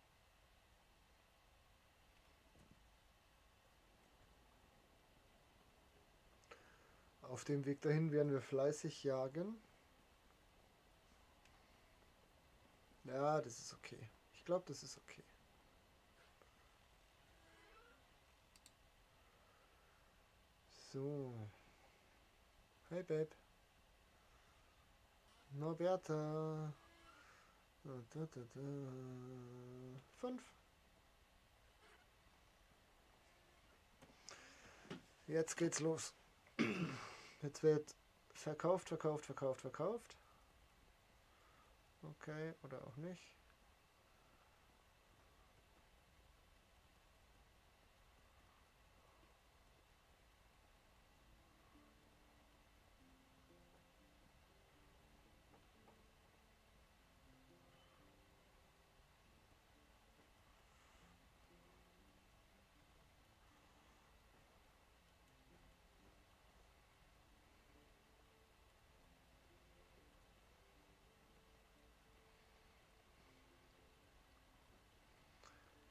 Auf dem Weg dahin werden wir fleißig jagen. Ja, das ist okay. Ich glaube, das ist okay. So. Hey, Babe. Norberta. 5. Jetzt geht's los. Jetzt wird verkauft, verkauft, verkauft, verkauft. Okay, oder auch nicht.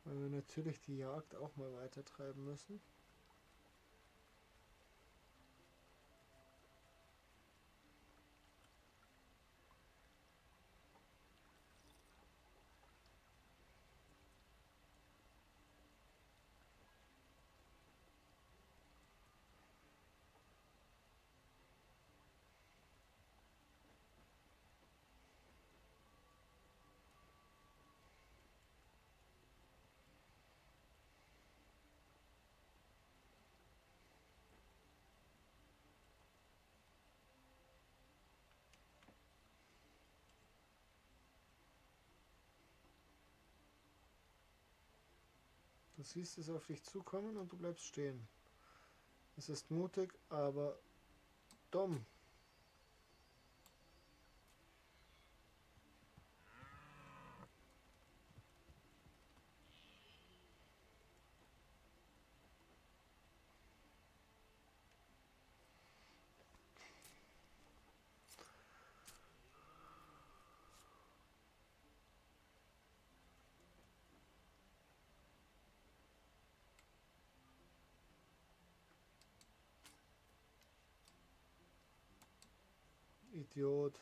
Weil wir natürlich die Jagd auch mal weiter treiben müssen. Du siehst es auf dich zukommen und du bleibst stehen. Es ist mutig, aber dumm. Idiot.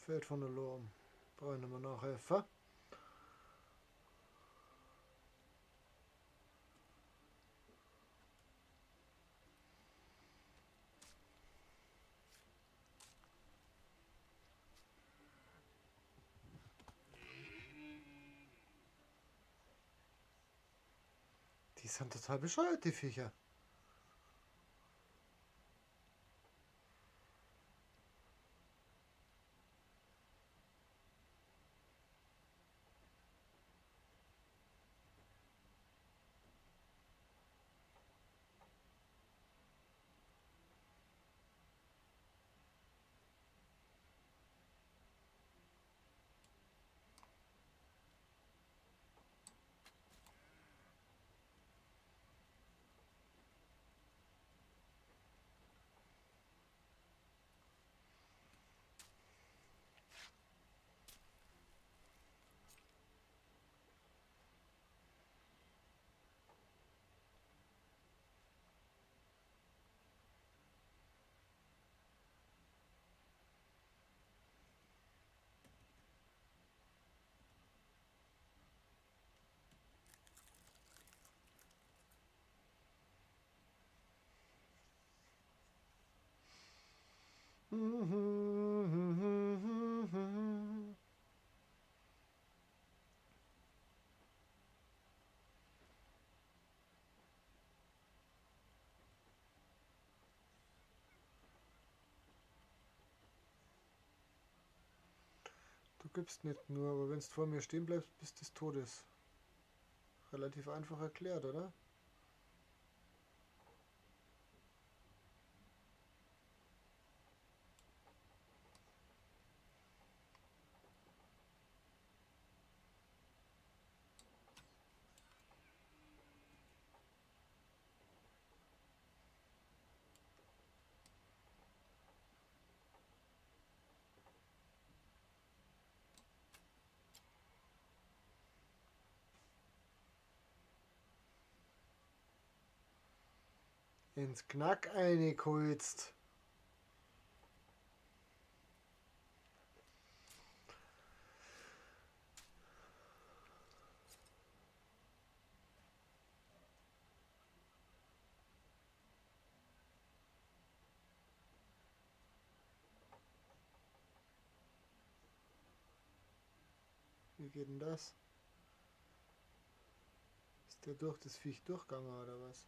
Fällt von der Lorm. Brauche ich nochmal Nachhelfer. Die sind total bescheuert, die Viecher. Du gibst nicht nur, aber wenn du vor mir stehen bleibst, bis des Todes. Relativ einfach erklärt, oder? Ins Knack eingekulzt. Wie geht denn das? Ist der durch das Viech durchgegangen oder was?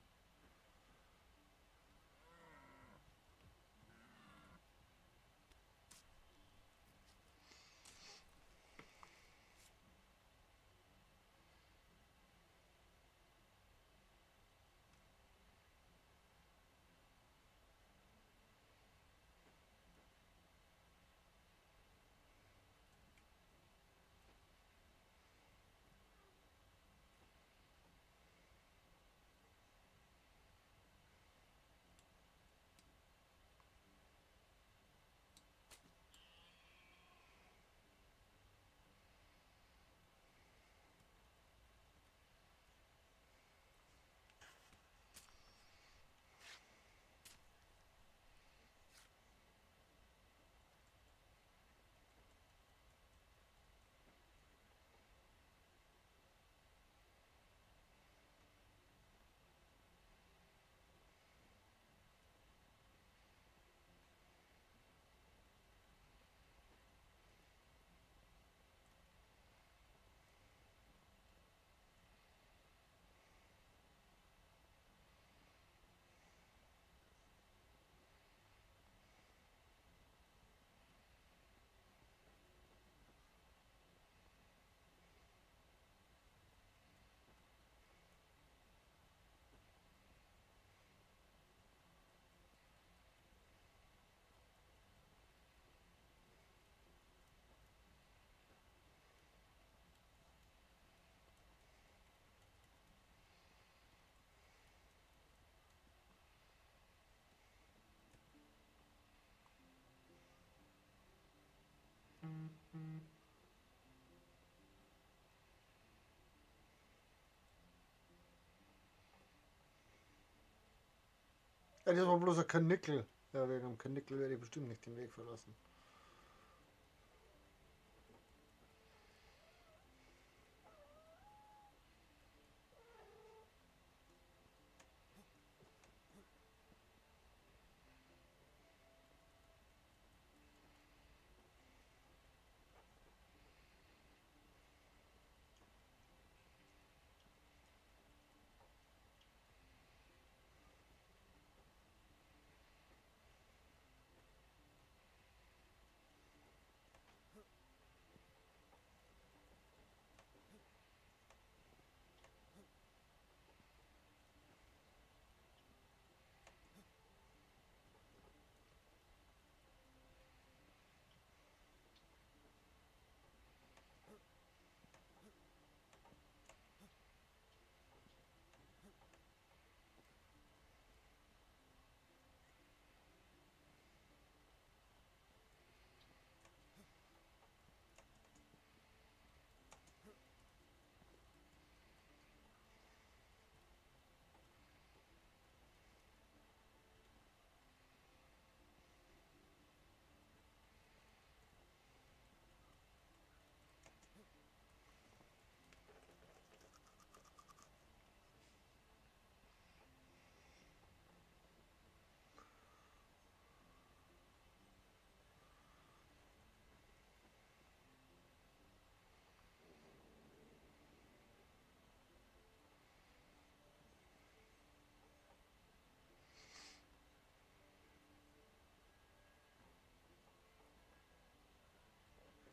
Ja, das war bloß ein Kanickel. Ja, wegen dem Kanickel werde ich bestimmt nicht den Weg verlassen.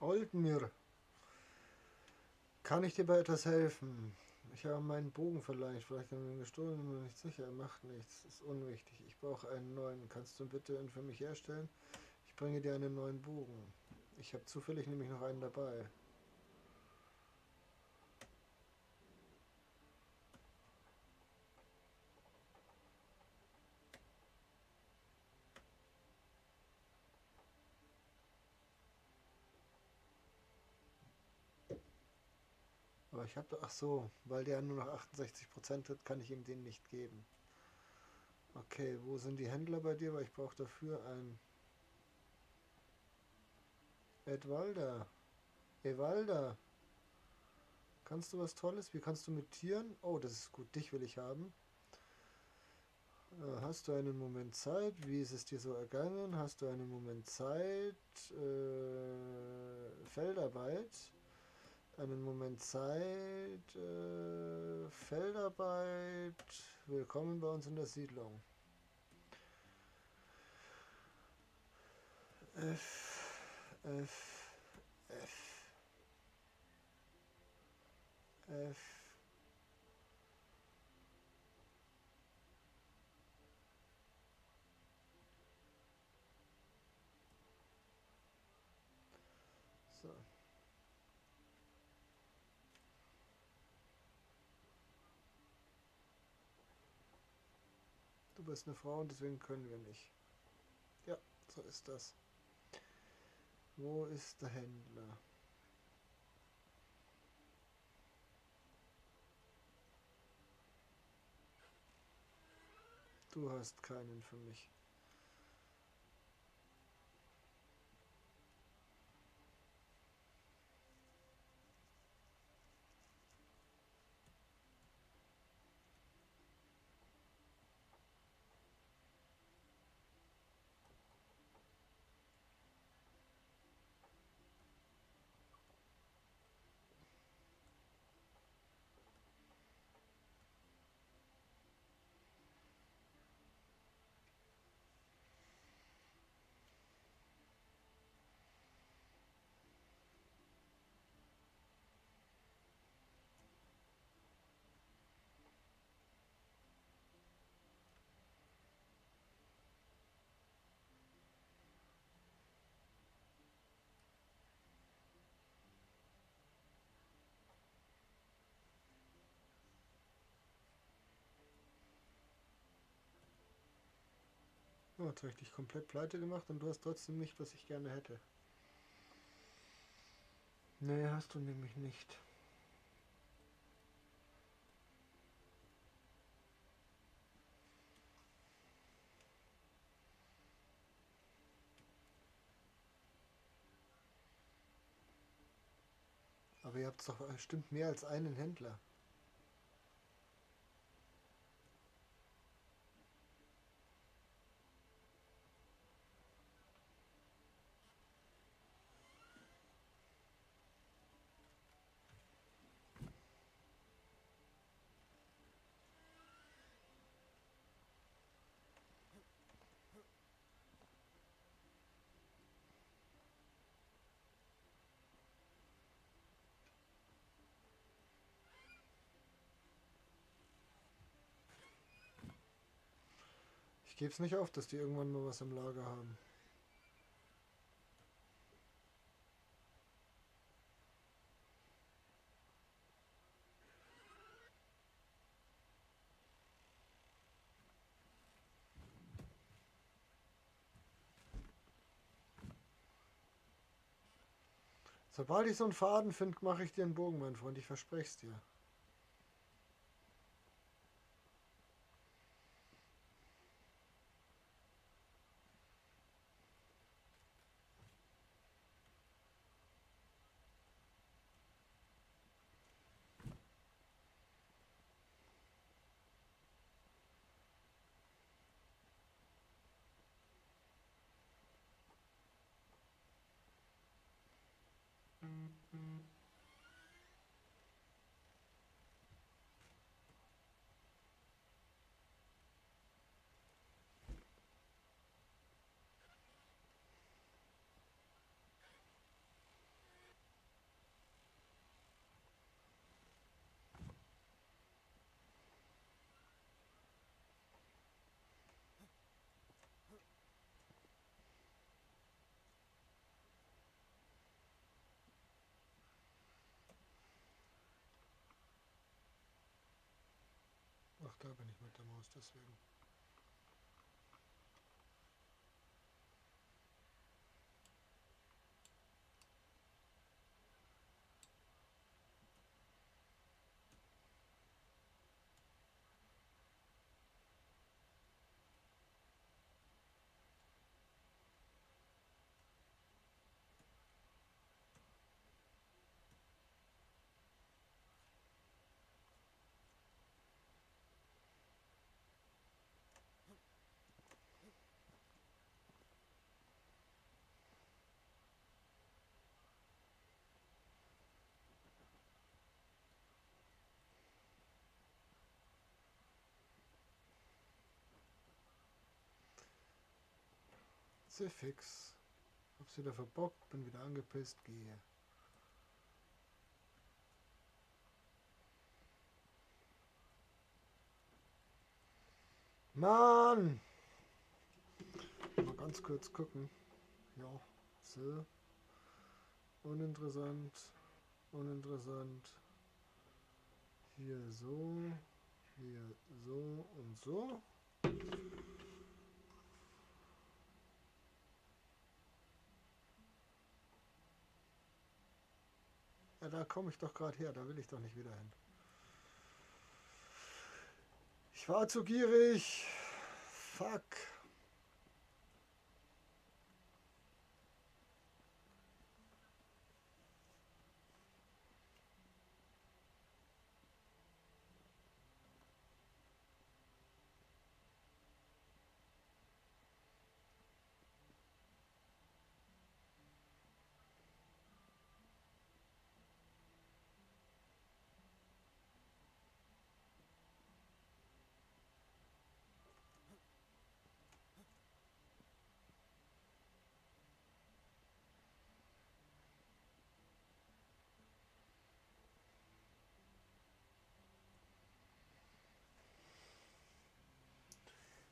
Oldmir, kann ich dir bei etwas helfen? Ich habe meinen Bogen verleiht. Vielleicht haben wir ihn gestohlen, bin mir nicht sicher. Macht nichts, ist unwichtig. Ich brauche einen neuen. Kannst du bitte ihn für mich herstellen? Ich bringe dir einen neuen Bogen. Ich habe zufällig nämlich noch einen dabei. Aber ich habe, ach so, weil der nur noch 68% hat, kann ich ihm den nicht geben. Okay, wo sind die Händler bei dir? Weil ich brauche dafür einen Edwalda. Evalda, kannst du was Tolles? Wie kannst du mit Tieren? Oh, das ist gut, dich will ich haben. Hast du einen Moment Zeit? Wie ist es dir so ergangen? Hast du einen Moment Zeit? Feldarbeit? Einen Moment Zeit? Feldarbeit? Willkommen bei uns in der Siedlung. F, F, F, F. So. Du bist eine Frau und deswegen können wir nicht. Ja, so ist das. Wo ist der Händler? Du hast keinen für mich. Oh, jetzt habe ich dich komplett pleite gemacht und du hast trotzdem nicht, was ich gerne hätte. Nee, hast du nämlich nicht. Aber ihr habt doch bestimmt mehr als einen Händler. Ich gebe es nicht auf, dass die irgendwann mal was im Lager haben. Sobald ich so einen Faden finde, mache ich dir einen Bogen, mein Freund. Ich verspreche es dir. Ach, da bin ich mit der Maus, deswegen. Sehr fix. Hab's wieder verbockt, bin wieder angepisst, gehe. Mann! Mal ganz kurz gucken. Ja, so. Uninteressant. Uninteressant. Hier so. Hier so und so. Ja, da komme ich doch gerade her. Da will ich doch nicht wieder hin. Ich war zu gierig. Fuck.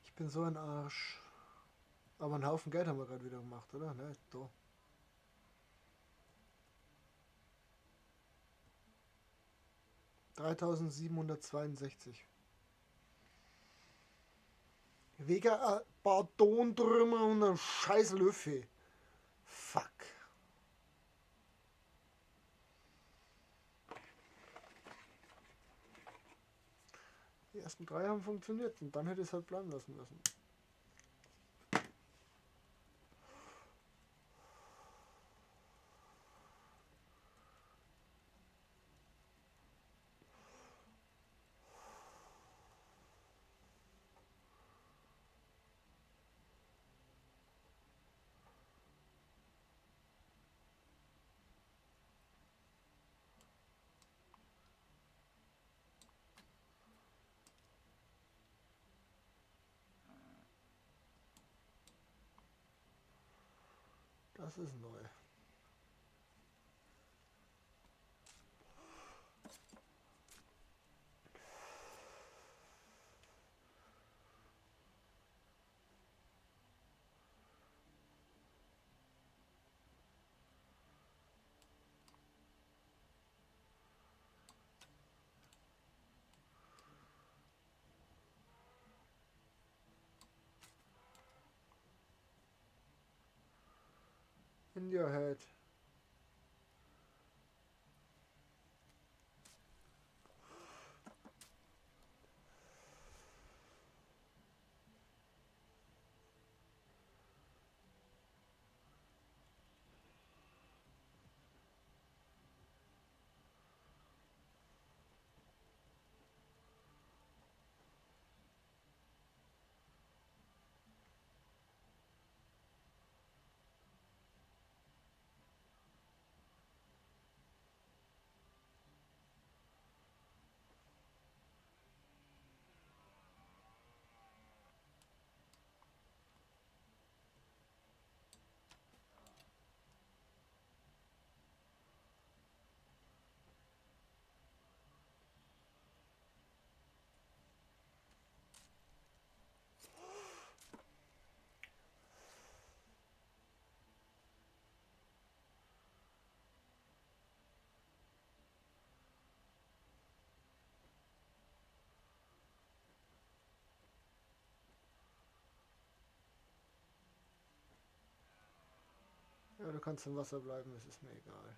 Ich bin so ein Arsch. Aber einen Haufen Geld haben wir gerade wieder gemacht, oder? Ne, da. $3.762. Wegen ein paar Tontrümmer und einem scheiß Löffel. Fuck. Die ersten 3 haben funktioniert und dann hätte ich es halt bleiben lassen müssen. Das ist neu. In your head. Ja, du kannst im Wasser bleiben, es ist mir egal.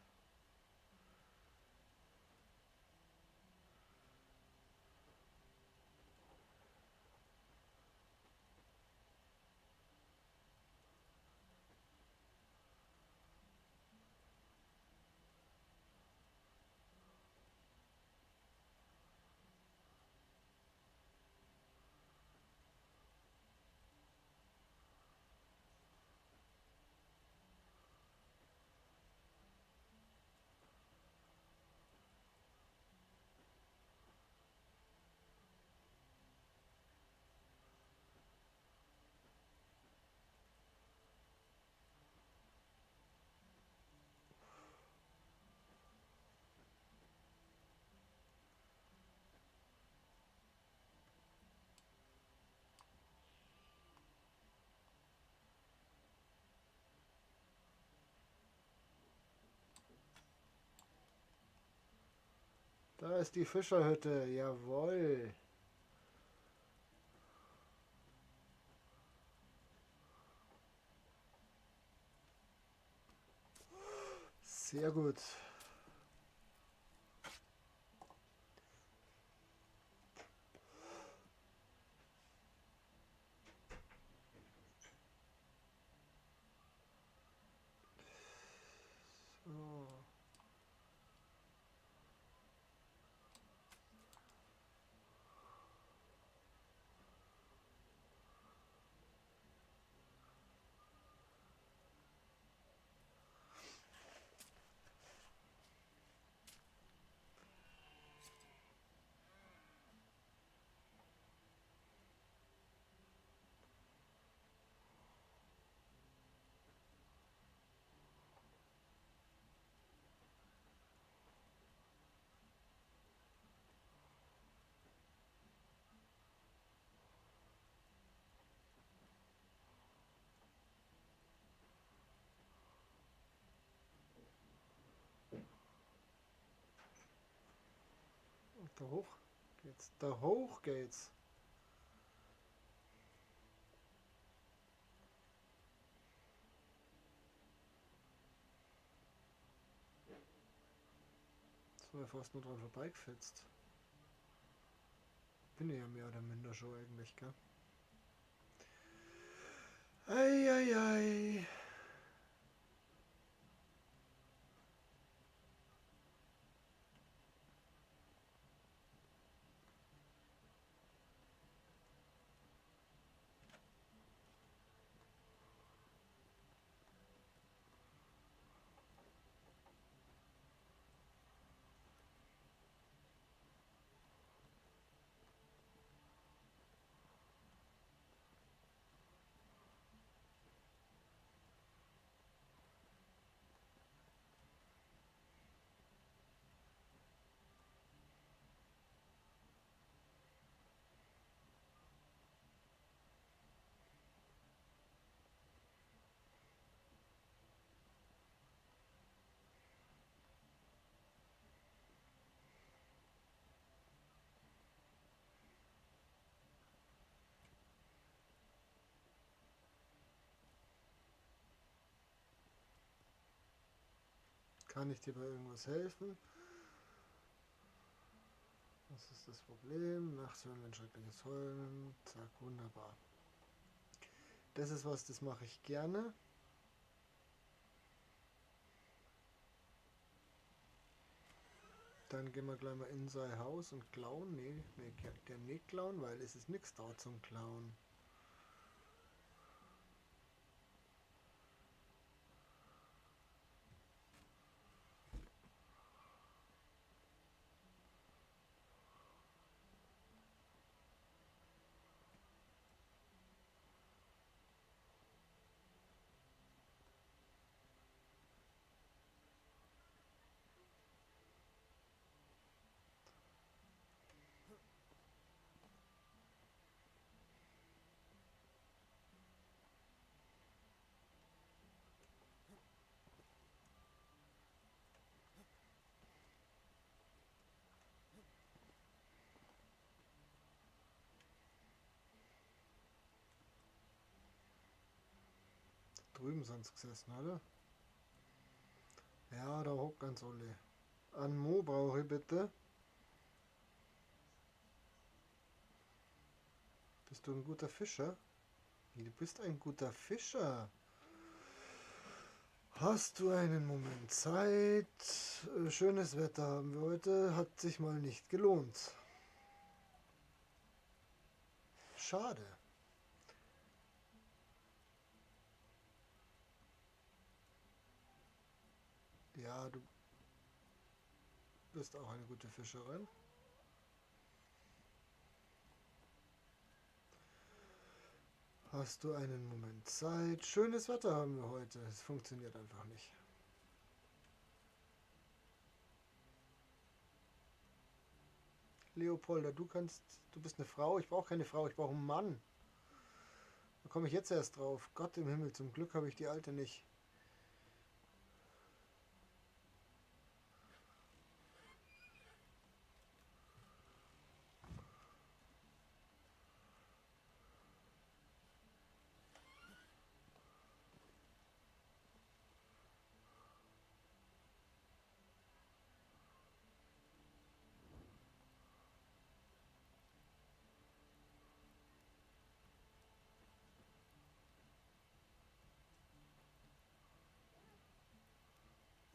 Da ist die Fischerhütte, jawohl. Sehr gut. So. Und da hoch geht's. Da hoch geht's. So, wir fast nur dran vorbeigefetzt. Bin ja mehr oder minder schon eigentlich, gell? Eieiei. Kann ich dir bei irgendwas helfen? Was ist das Problem? Nachts hören wir ein schreckliches Heulen. Zack, wunderbar. Das ist was, das mache ich gerne. Dann gehen wir gleich mal in sein Haus und klauen. Nee, der nicht klauen, weil es ist nichts da zum Klauen. Drüben sind sie gesessen, oder? Ja, da hockt ganz Olle. An Mo brauche ich bitte. Bist du ein guter Fischer? Du bist ein guter Fischer. Hast du einen Moment Zeit? Schönes Wetter haben wir heute. Hat sich mal nicht gelohnt. Schade. Ja, du bist auch eine gute Fischerin. Hast du einen Moment Zeit? Schönes Wetter haben wir heute. Es funktioniert einfach nicht. Leopolda, du bist eine Frau. Ich brauche keine Frau, ich brauche einen Mann. Da komme ich jetzt erst drauf. Gott im Himmel, zum Glück habe ich die alte nicht.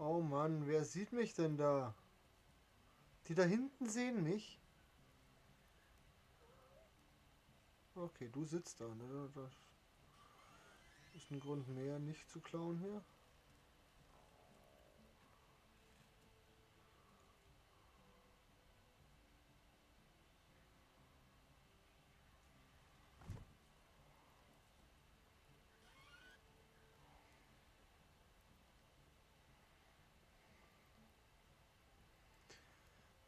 Oh Mann, wer sieht mich denn da? Die da hinten sehen mich? Okay, du sitzt da, ne? Das ist ein Grund mehr, nicht zu klauen hier.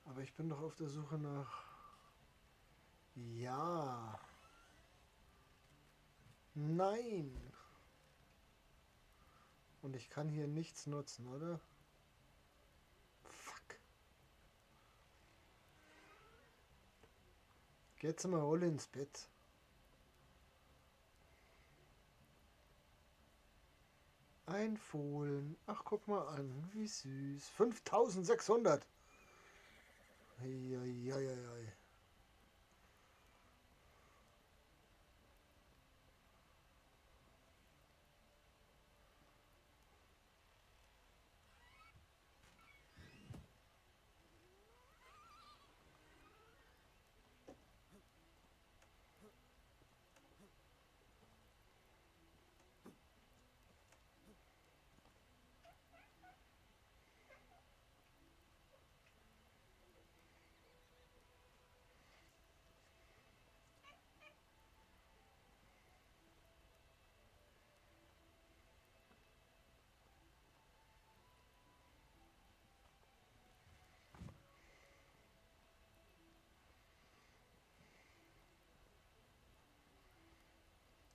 Aber ich bin doch auf der Suche nach... Ja. Nein. Und ich kann hier nichts nutzen, oder? Fuck. Geh jetzt mal alle ins Bett. Ein Fohlen. Ach, guck mal an. Wie süß. 5600. Eieieiei.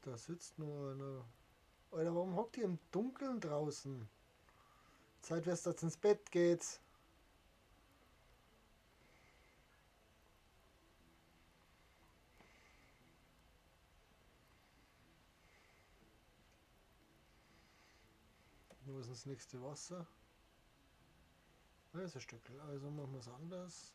Da sitzt nur eine... Alter, warum hockt ihr im Dunkeln draußen? Zeit wär's, dass ins Bett geht. Wo ist das nächste Wasser? Da ist ein Stückel. Also machen wir es anders.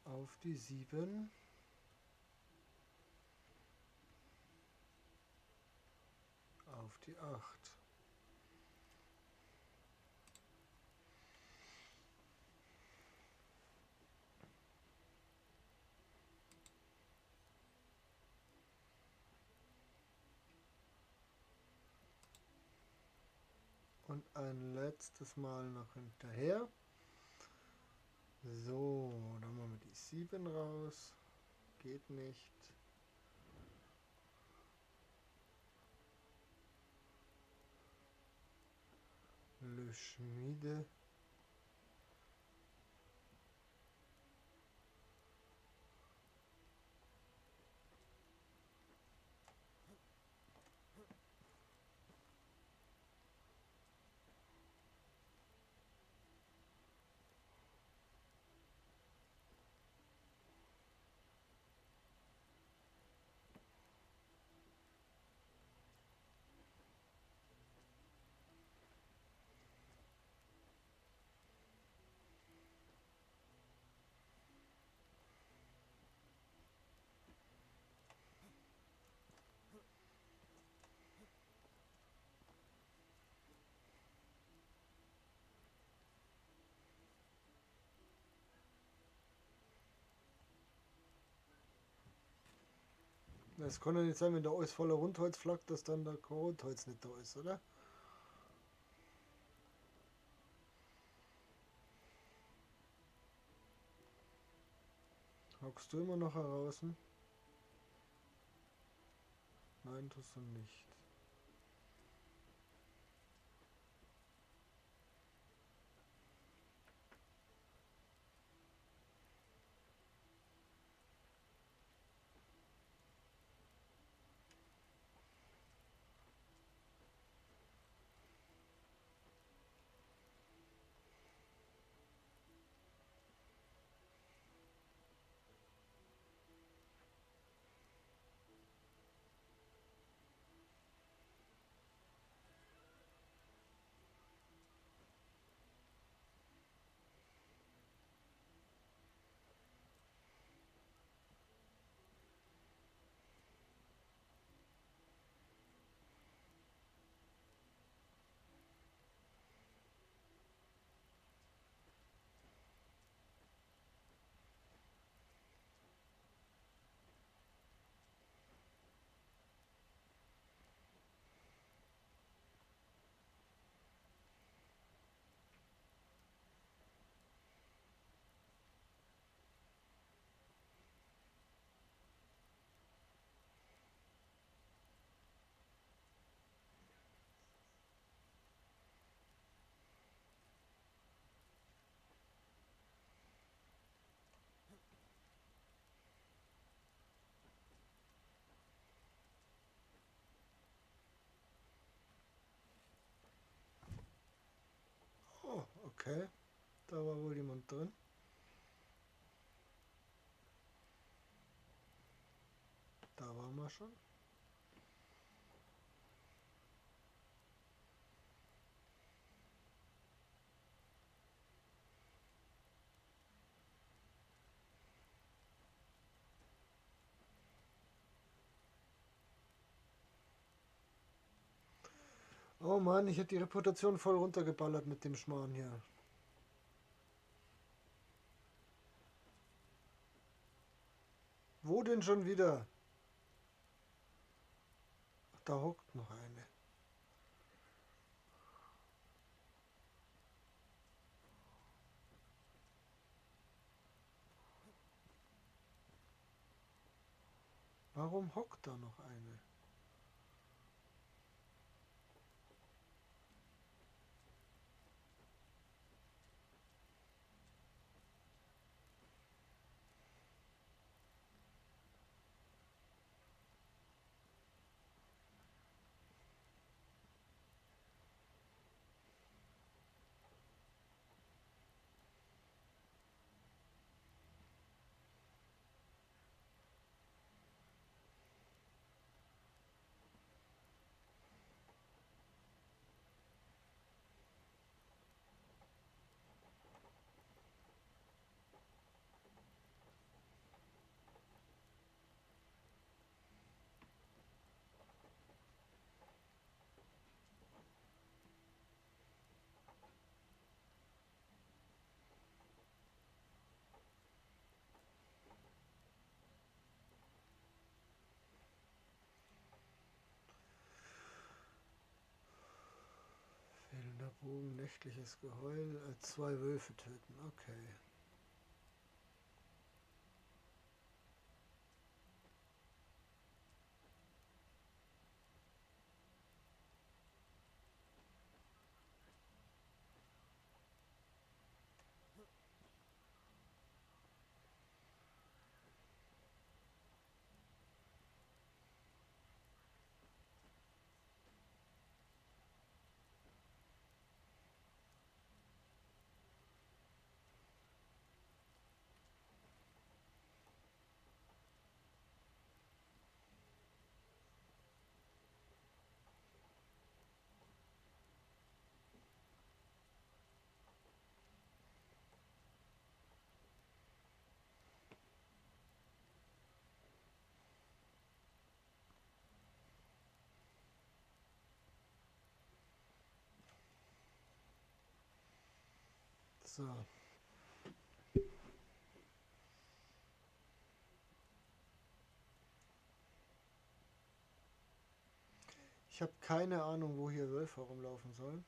Auf die 7. Auf die 8. Und ein letztes Mal noch hinterher. So, dann machen wir die 7 raus. Geht nicht. Schmiede. Das kann ja nicht sein, wenn da alles voller Rundholz flackt, dass dann der Rundholz nicht da ist, oder? Hockst du immer noch heraus? Nein, tust du nicht. Oh, okay. Da war wohl jemand drin. Da waren wir schon. Oh Mann, ich hätte die Reputation voll runtergeballert mit dem Schmarrn hier. Wo denn schon wieder? Ach, da hockt noch eine. Warum hockt da noch eine? Fehlender Bogen, nächtliches Geheul, 2 Wölfe töten, okay. So. Ich habe keine Ahnung, wo hier Wölfe rumlaufen sollen.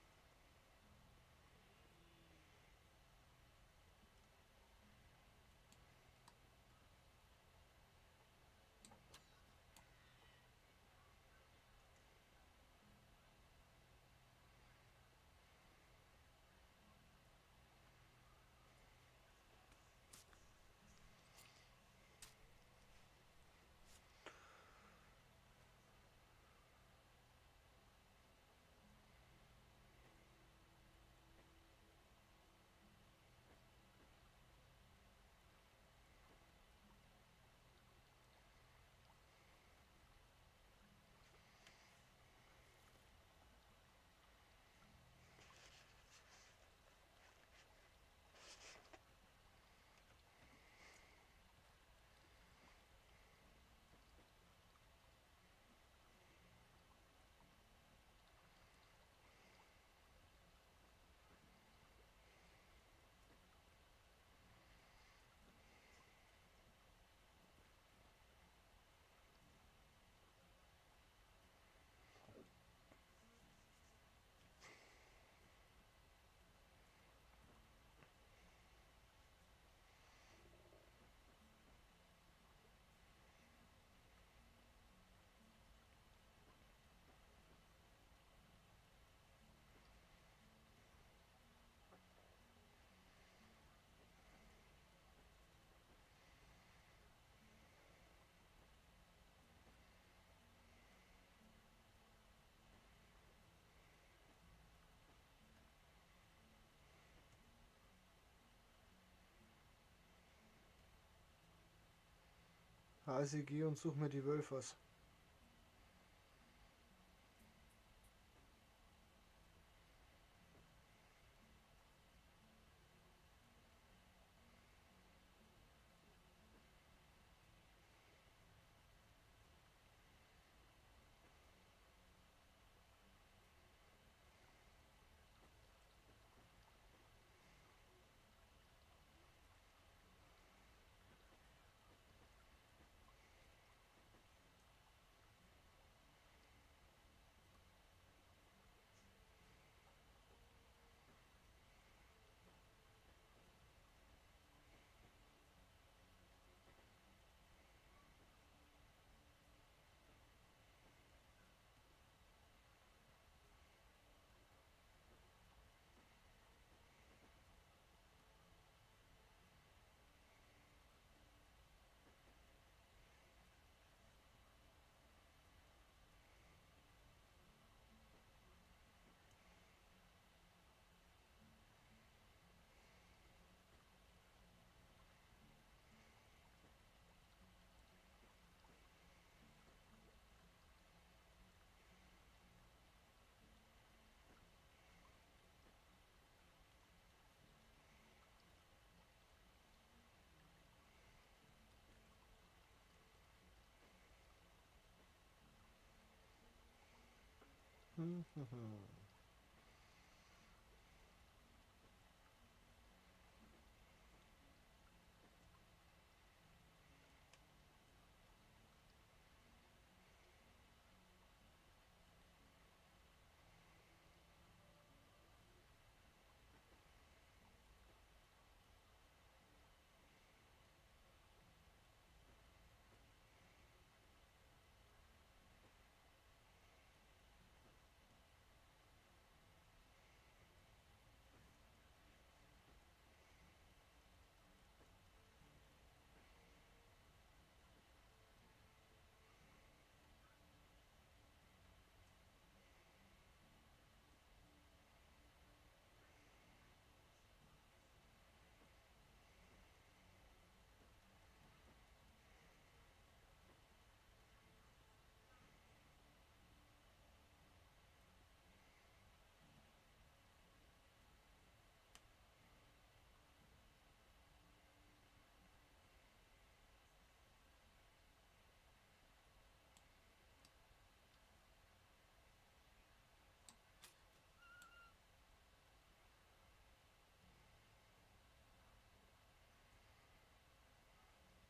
Also geh und such mir die Wölfers.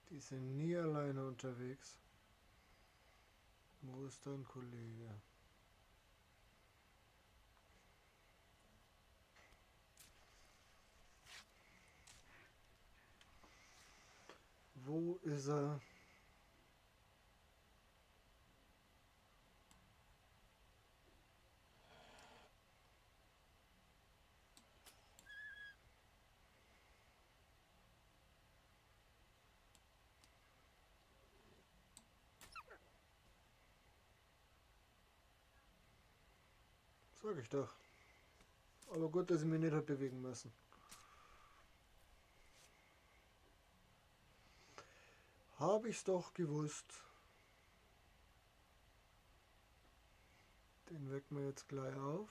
Die sind nie alleine unterwegs. Wo ist dein Kollege? Wo ist er? Sag ich doch. Aber gut, dass ich mich nicht habe bewegen müssen. Habe ich's doch gewusst. Den wecken wir jetzt gleich auf.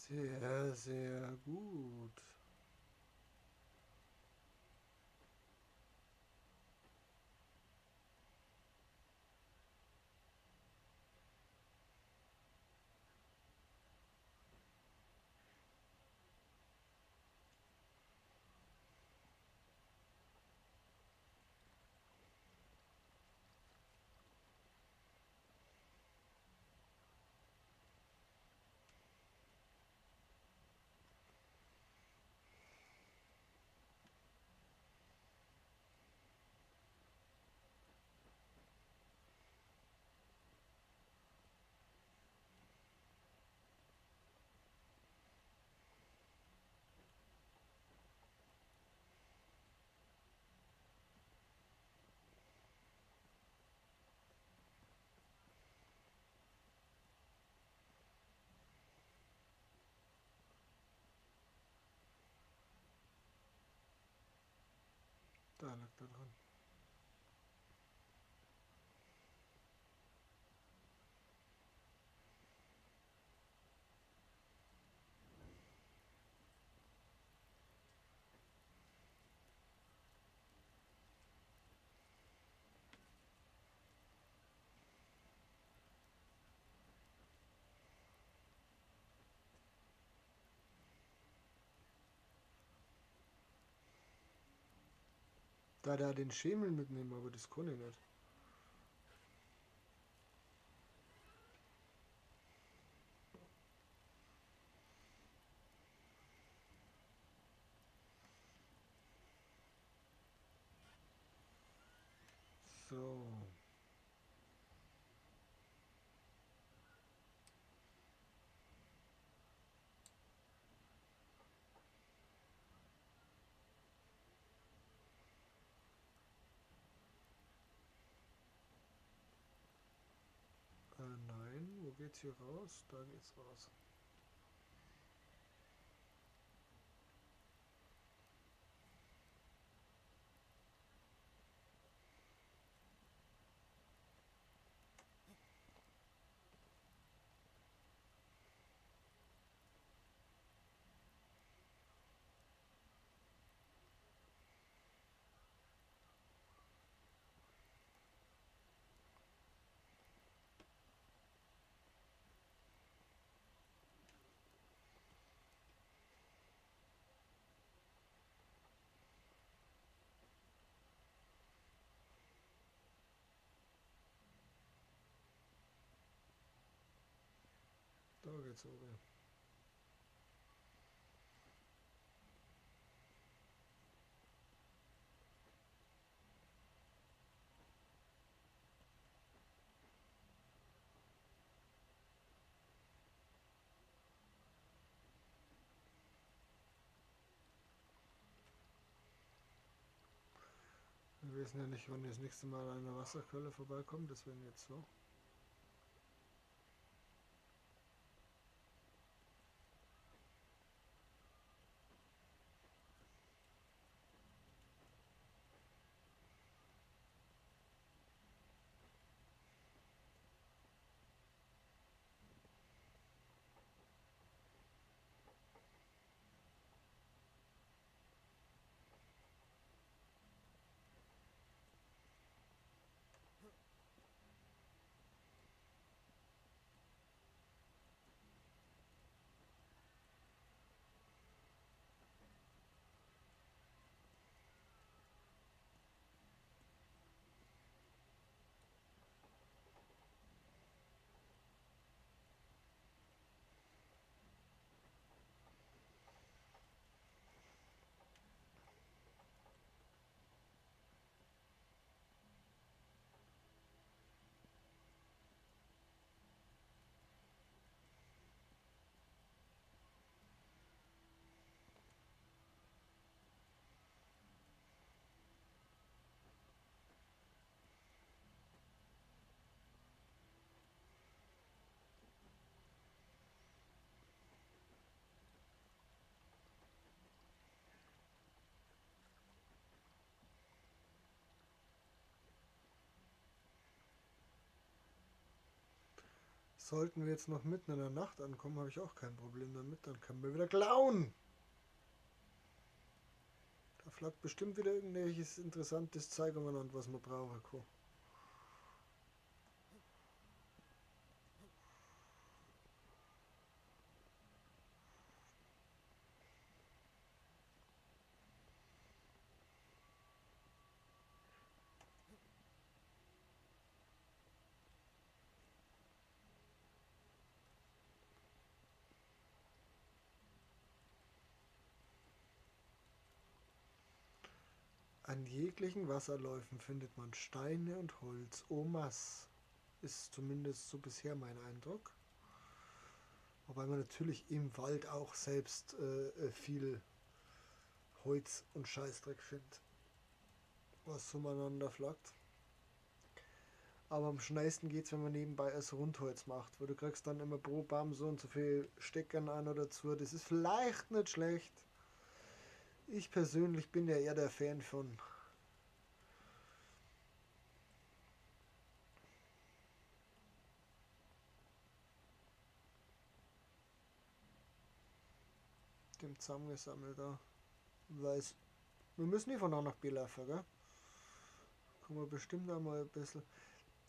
Sehr, sehr gut. Da lag er dran. Da den Schemel mitnehmen, aber das kann ich nicht. So. Nein, wo geht's hier raus? Da geht's raus. Da geht's oben. Wir wissen ja nicht, wann ihr das nächste Mal an einer Wasserquelle vorbeikommt, deswegen jetzt so. Sollten wir jetzt noch mitten in der Nacht ankommen, habe ich auch kein Problem damit. Dann können wir wieder klauen. Da flaggt bestimmt wieder irgendwelches interessantes Zeug umeinander, was wir brauchen. An jeglichen Wasserläufen findet man Steine und Holz. Omas ist zumindest so bisher mein Eindruck. Wobei man natürlich im Wald auch selbst viel Holz und Scheißdreck findet, was zueinander flackt. Aber am schnellsten geht es, wenn man nebenbei als Rundholz macht, weil du kriegst dann immer pro Baum so und so viel Steckern an oder zu. Das ist vielleicht nicht schlecht. Ich persönlich bin ja eher der Fan von dem zusammengesammelt da. Weil wir müssen nicht von A nach B laufen, gell? Kann man bestimmt einmal ein bisschen.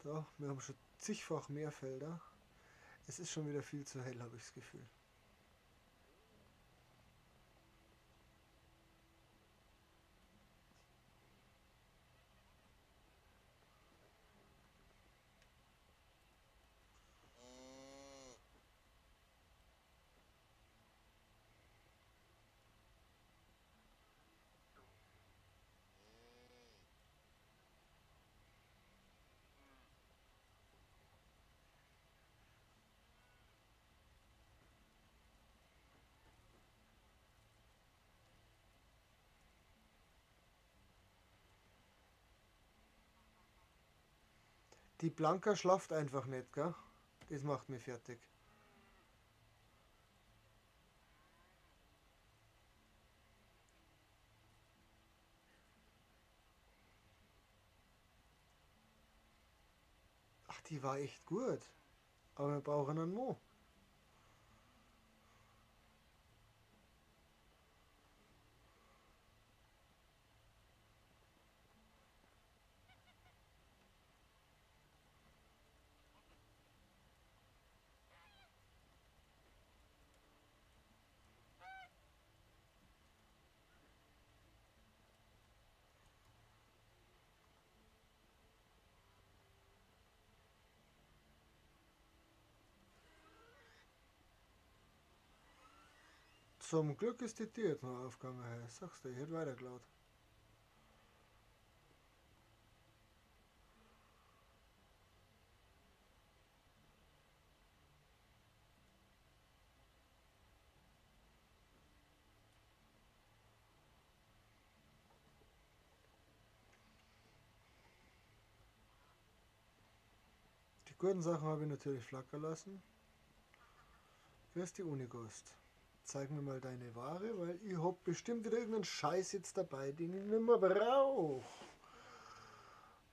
Da, wir haben schon zigfach mehr Felder. Es ist schon wieder viel zu hell, habe ich das Gefühl. Die Blanka schlaft einfach nicht, gell? Das macht mich fertig. Ach, die war echt gut. Aber wir brauchen einen Mo. Zum Glück ist die Tür jetzt noch aufgegangen. Hey. Sagst du, ich hätte weitergelaut. Die guten Sachen habe ich natürlich flackern lassen. Wer ist die Unighost? Zeig mir mal deine Ware, weil ich hab bestimmt wieder irgendeinen Scheiß jetzt dabei, den ich nicht mehr brauche.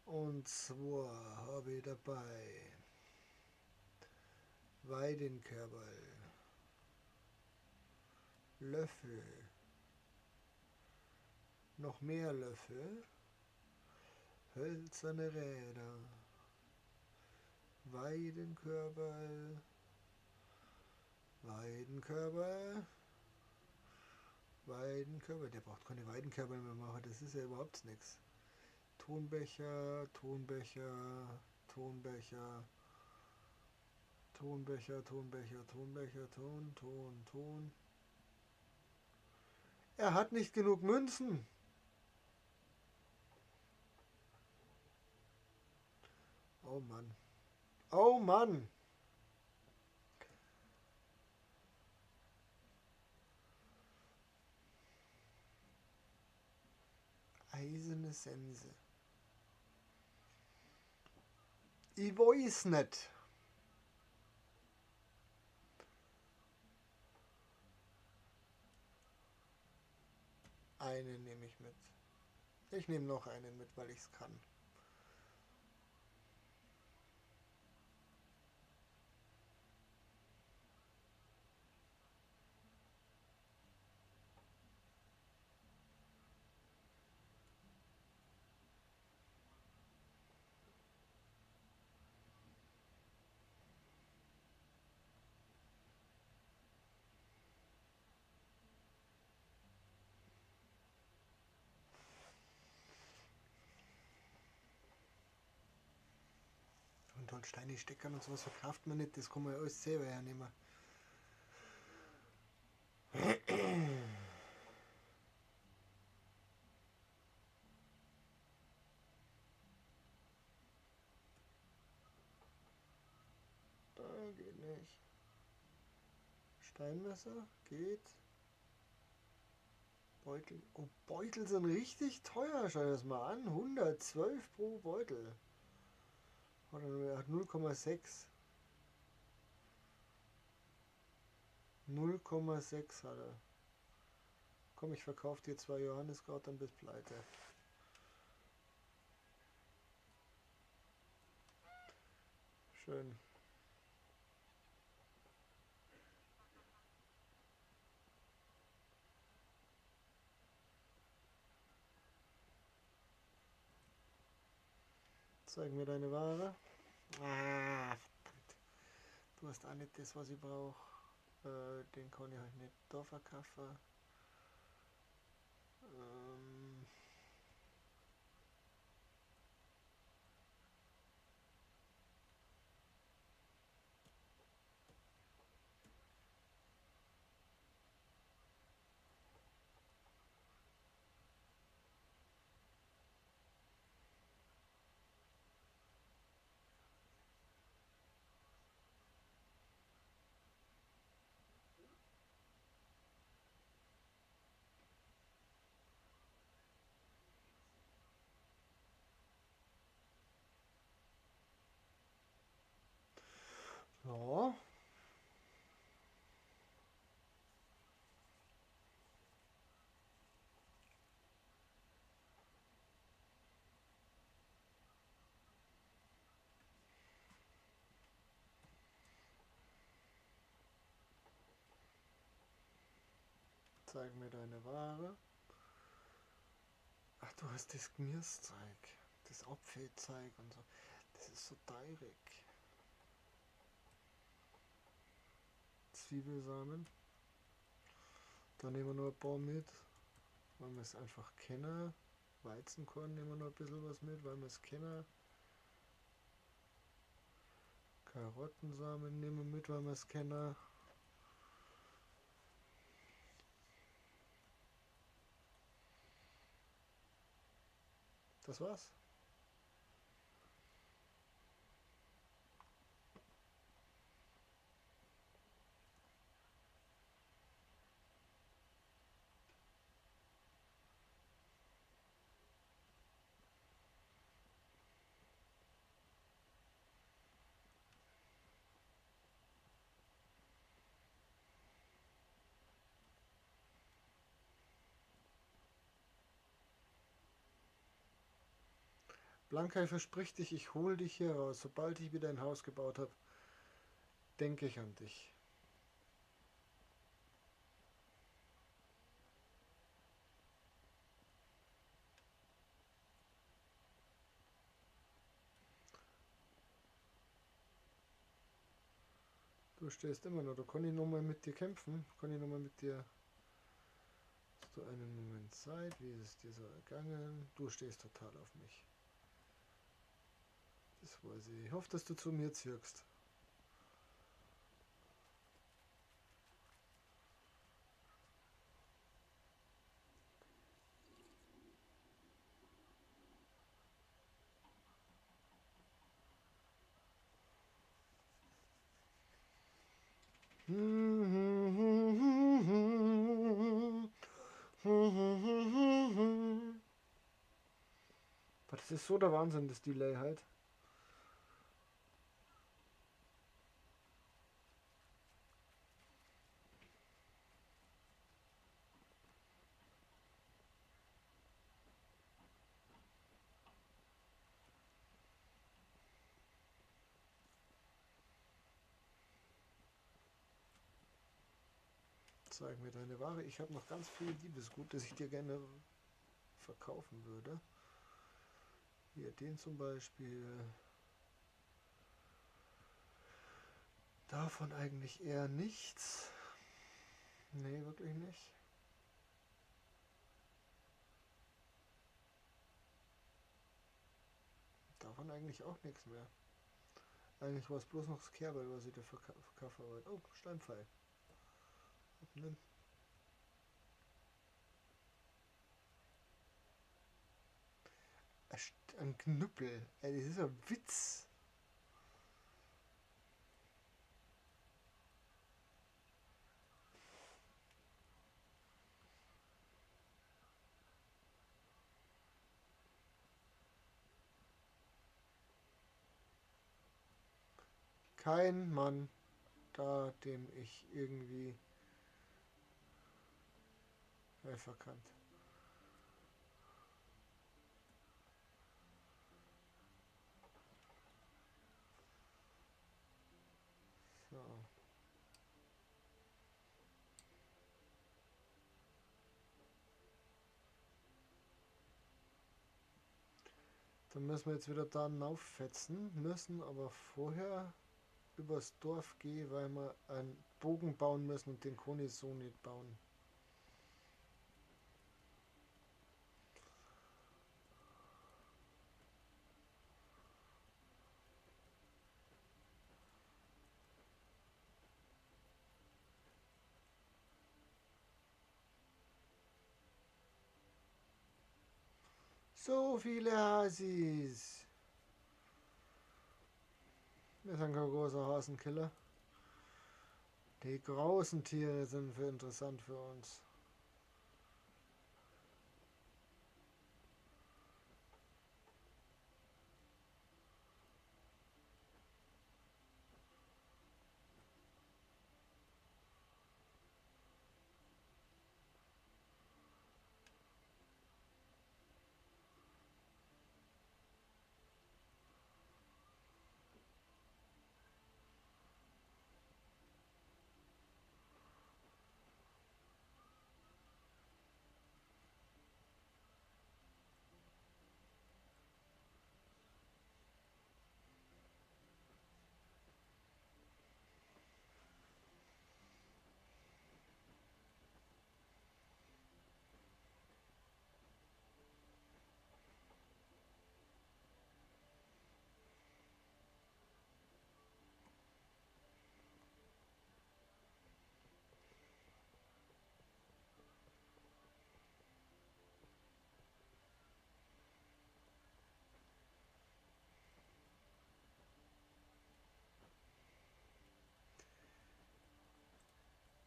Und zwar habe ich dabei Weidenkörperl, Löffel, noch mehr Löffel, hölzerne Räder, Weidenkörperl, Weidenkörper, Weidenkörper. Der braucht keine Weidenkörper mehr machen, das ist ja überhaupt nichts. Tonbecher, Tonbecher, Tonbecher, Tonbecher, Tonbecher, Tonbecher, Ton, Ton, Ton. Er hat nicht genug Münzen. Oh Mann. Oh Mann. Eiserne Sense. Ich weiß nicht. Einen nehme ich mit. Ich nehme noch einen mit, weil ich es kann. und Steine steckern und sowas verkauft man nicht, das kann man ja alles selber hernehmen. Geht nicht. Steinmesser geht. Beutel. Oh, Beutel sind richtig teuer. Schau dir das mal an. 112 pro Beutel. Oder er hat 0,6. 0,6 hat er. Komm, ich verkaufe dir 2 Johanniskraut, dann bist pleite. Schön. Zeig mir deine Ware. Ah, verdammt. Du hast auch nicht das, was ich brauche. Den kann ich halt nicht da verkaufen. Ja. Zeig mir deine Ware. Ach, du hast das Gemüsezeug, das Apfelzeug und so. Das ist so teurig. Zwiebelsamen. Da nehmen wir noch ein paar mit, weil wir es einfach kennen. Weizenkorn nehmen wir noch ein bisschen was mit, weil wir es kennen. Karottensamen nehmen wir mit, weil wir es kennen. Das war's. Blanca, ich versprich dich, ich hol dich hier raus. Sobald ich wieder ein Haus gebaut habe, denke ich an dich. Du stehst immer noch. Da kann ich nochmal mit dir kämpfen. Kann ich nochmal mit dir. Hast du einen Moment Zeit? Wie ist es dir so ergangen? Du stehst total auf mich. Das weiß ich. Ich hoffe, dass du zu mir zirkst. Das ist so der Wahnsinn, das Delay halt. Zeig mir deine Ware. Ich habe noch ganz viel Liebesgut, das ich dir gerne verkaufen würde. Hier, den zum Beispiel. Davon eigentlich eher nichts. Nee, wirklich nicht. Davon eigentlich auch nichts mehr. Eigentlich war es bloß noch das Kerbel, was ich da verkaufen wollte. Oh, Steinpfeil. Abnehmen. Ein Knüppel. Ey, das ist ein Witz. Kein Mann da, dem ich irgendwie helfen kann. So. Dann müssen wir jetzt wieder da auffetzen, müssen aber vorher übers Dorf gehen, weil wir einen Bogen bauen müssen und den kann ich so nicht bauen. So viele Hasis. Wir sind kein großer Hasenkiller. Die großen Tiere sind interessant für uns.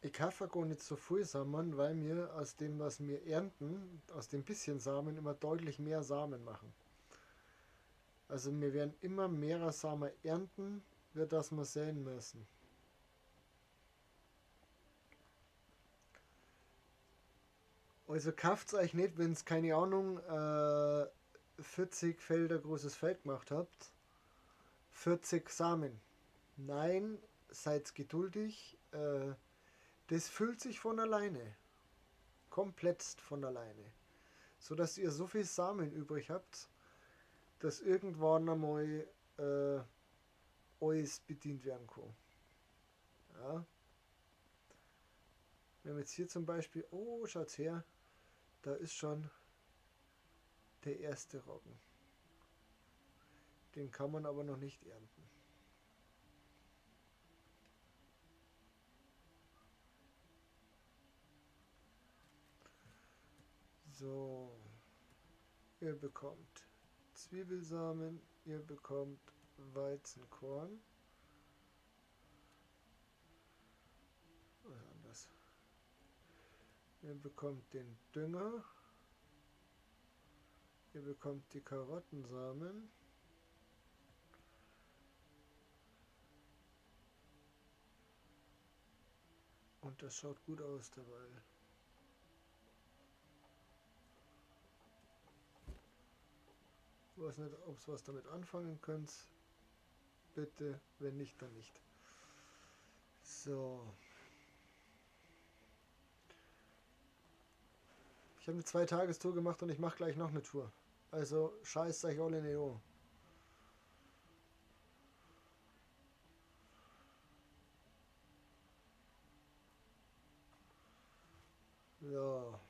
Ich kaufe gar nicht so viel Samen, weil wir aus dem, was wir ernten, aus dem bisschen Samen immer deutlich mehr Samen machen. Also wir werden immer mehr Samen ernten, wie das wir säen müssen. Also kauft es euch nicht, wenn es keine Ahnung 40 Felder großes Feld gemacht habt. 40 Samen. Nein, seid geduldig. Das füllt sich von alleine. Komplett von alleine. So dass ihr so viel Samen übrig habt, dass irgendwann einmal alles bedient werden kann. Ja. Wir haben jetzt hier zum Beispiel, oh, schaut her, da ist schon der erste Roggen. Den kann man aber noch nicht ernten. So, ihr bekommt Zwiebelsamen, ihr bekommt Weizenkorn. Was anders. Ihr bekommt den Dünger. Ihr bekommt die Karottensamen. Und das schaut gut aus dabei. Ich weiß nicht, ob ihr was damit anfangen könnt. Bitte, wenn nicht, dann nicht. So. Ich habe eine 2-Tagestour gemacht und ich mache gleich noch eine Tour. Also scheißt euch alle nicht an. Ja.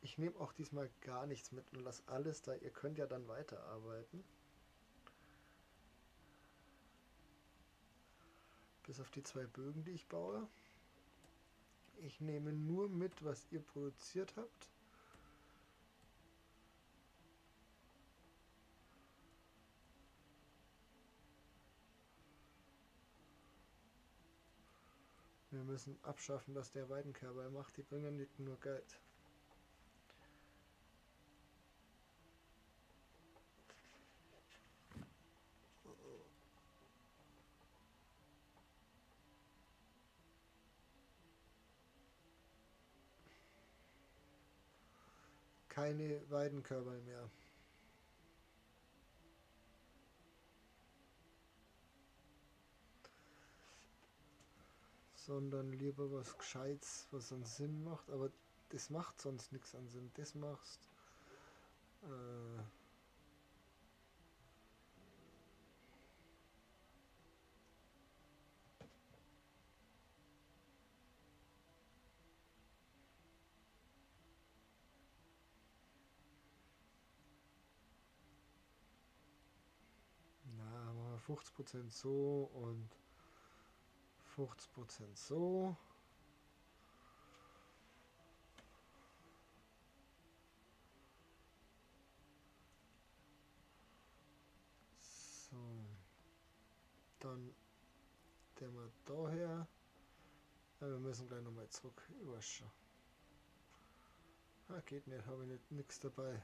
Ich nehme auch diesmal gar nichts mit und lasse alles da. Ihr könnt ja dann weiterarbeiten. Bis auf die 2 Bögen, die ich baue. Ich nehme nur mit, was ihr produziert habt. Wir müssen abschaffen, dass der Weidenkerber macht. Die bringen nicht nur Geld. Keine Weidenkörper mehr. Sondern lieber was Gescheites, was einen Sinn macht. Aber das macht sonst nichts an Sinn. Das machst. Na, machen wir 50% so und 50% so. So. Dann der mal daher. Ja, wir müssen gleich nochmal zurück. Ich weiß schon. Ah, geht nicht, habe ich nichts dabei.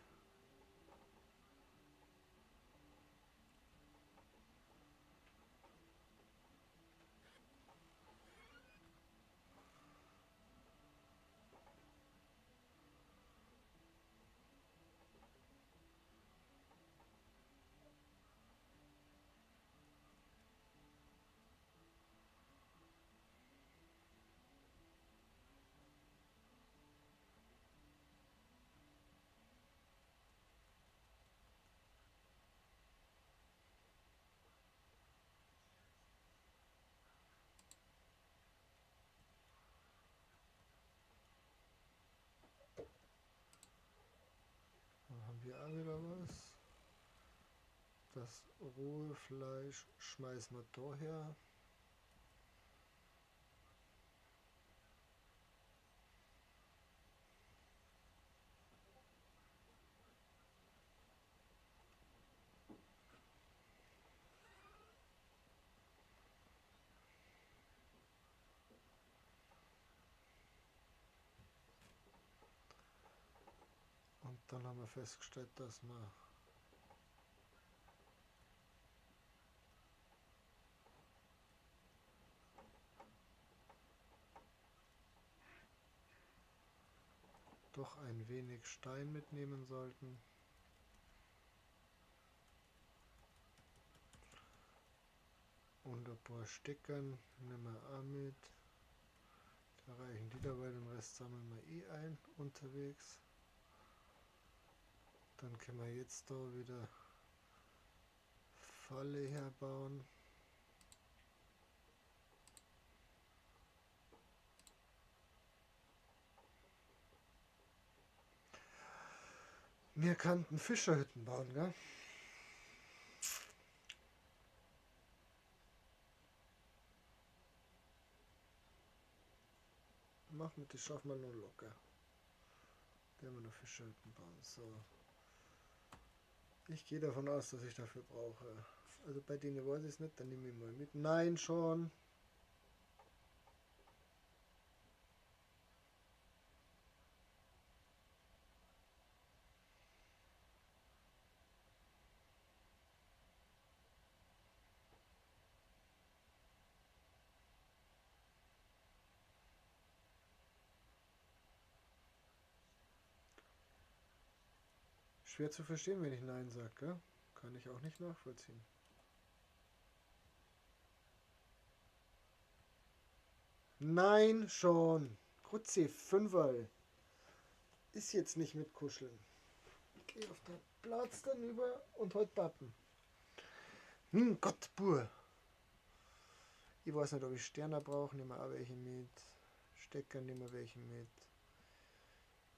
Dann haben wir auch wieder was. Das rohe Fleisch schmeißen wir daher. Und dann haben wir festgestellt, dass wir doch ein wenig Stein mitnehmen sollten. Und ein paar Steckern nehmen wir auch mit. Da reichen die dabei, den Rest sammeln wir eh ein unterwegs. Dann können wir jetzt da wieder Falle herbauen. Wir könnten Fischerhütten bauen, gell? Machen wir, das schaffen wir nur locker. Werden wir noch Fischerhütten bauen. So. Ich gehe davon aus, dass ich dafür brauche. Also bei denen weiß ich es nicht, dann nehme ich mal mit. Nein, schon. Schwer zu verstehen, wenn ich Nein sage, gell? Kann ich auch nicht nachvollziehen. Nein, schon. Grüezi, Fünferl. Ist jetzt nicht mit Kuscheln. Ich gehe auf den Platz dann über und heute Pappen. Gott, Bur. Ich weiß nicht, ob ich Sterner brauche. Nehmen wir auch welche mit. Stecker nehmen wir welche mit.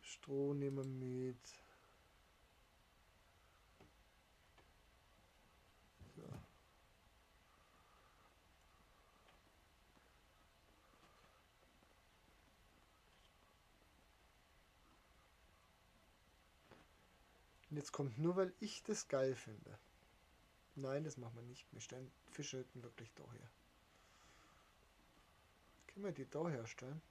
Stroh nehmen wir mit. So. Und jetzt kommt nur, weil ich das geil finde. Nein, das machen wir nicht. Wir stellen Fischhütten wirklich da her. Können wir die da herstellen?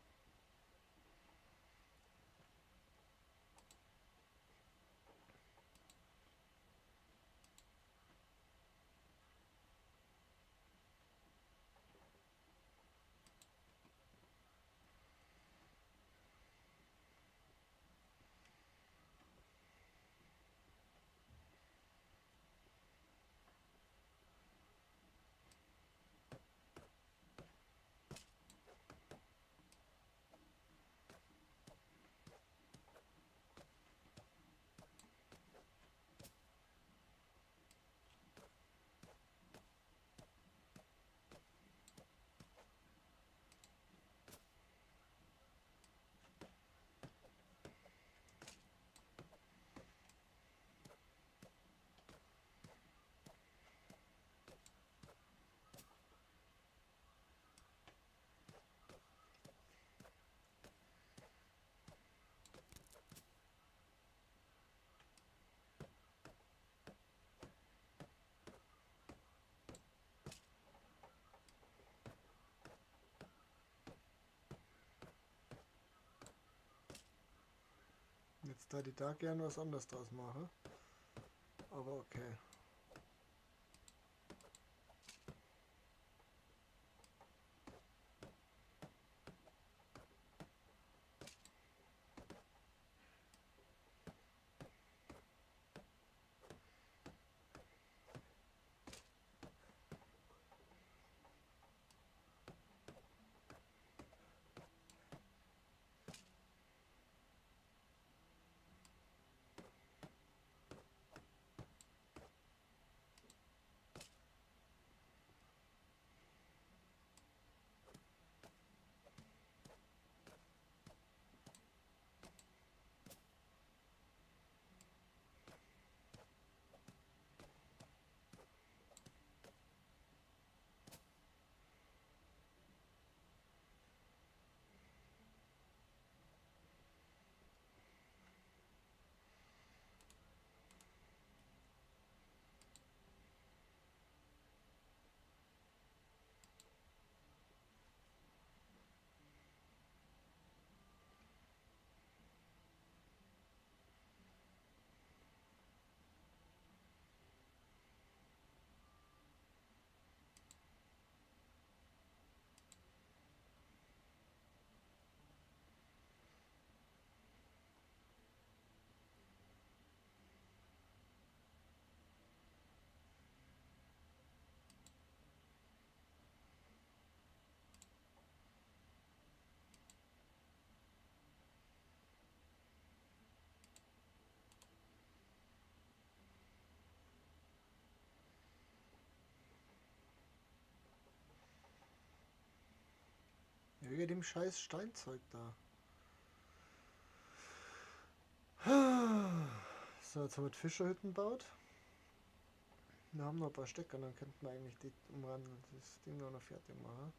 Jetzt da die da gern was anderes draus mache. Aber okay. Ja, wegen dem scheiß Steinzeug da. So, jetzt haben wir Fischerhütten gebaut. Wir haben noch ein paar Stecker, dann könnten wir eigentlich die umwandeln, das Ding noch fertig machen.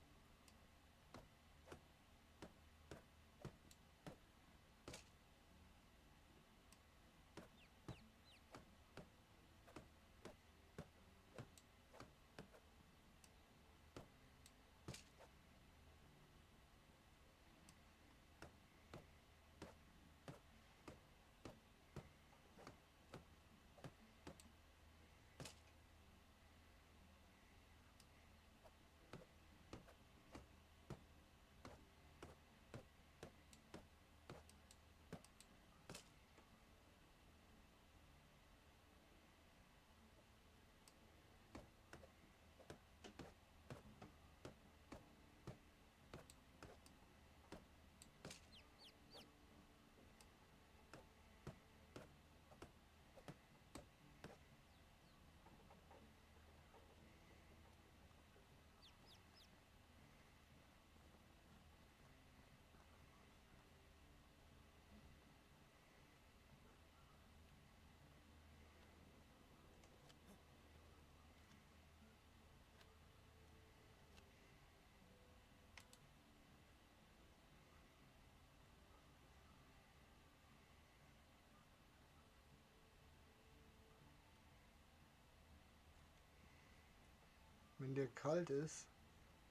Wenn dir kalt ist,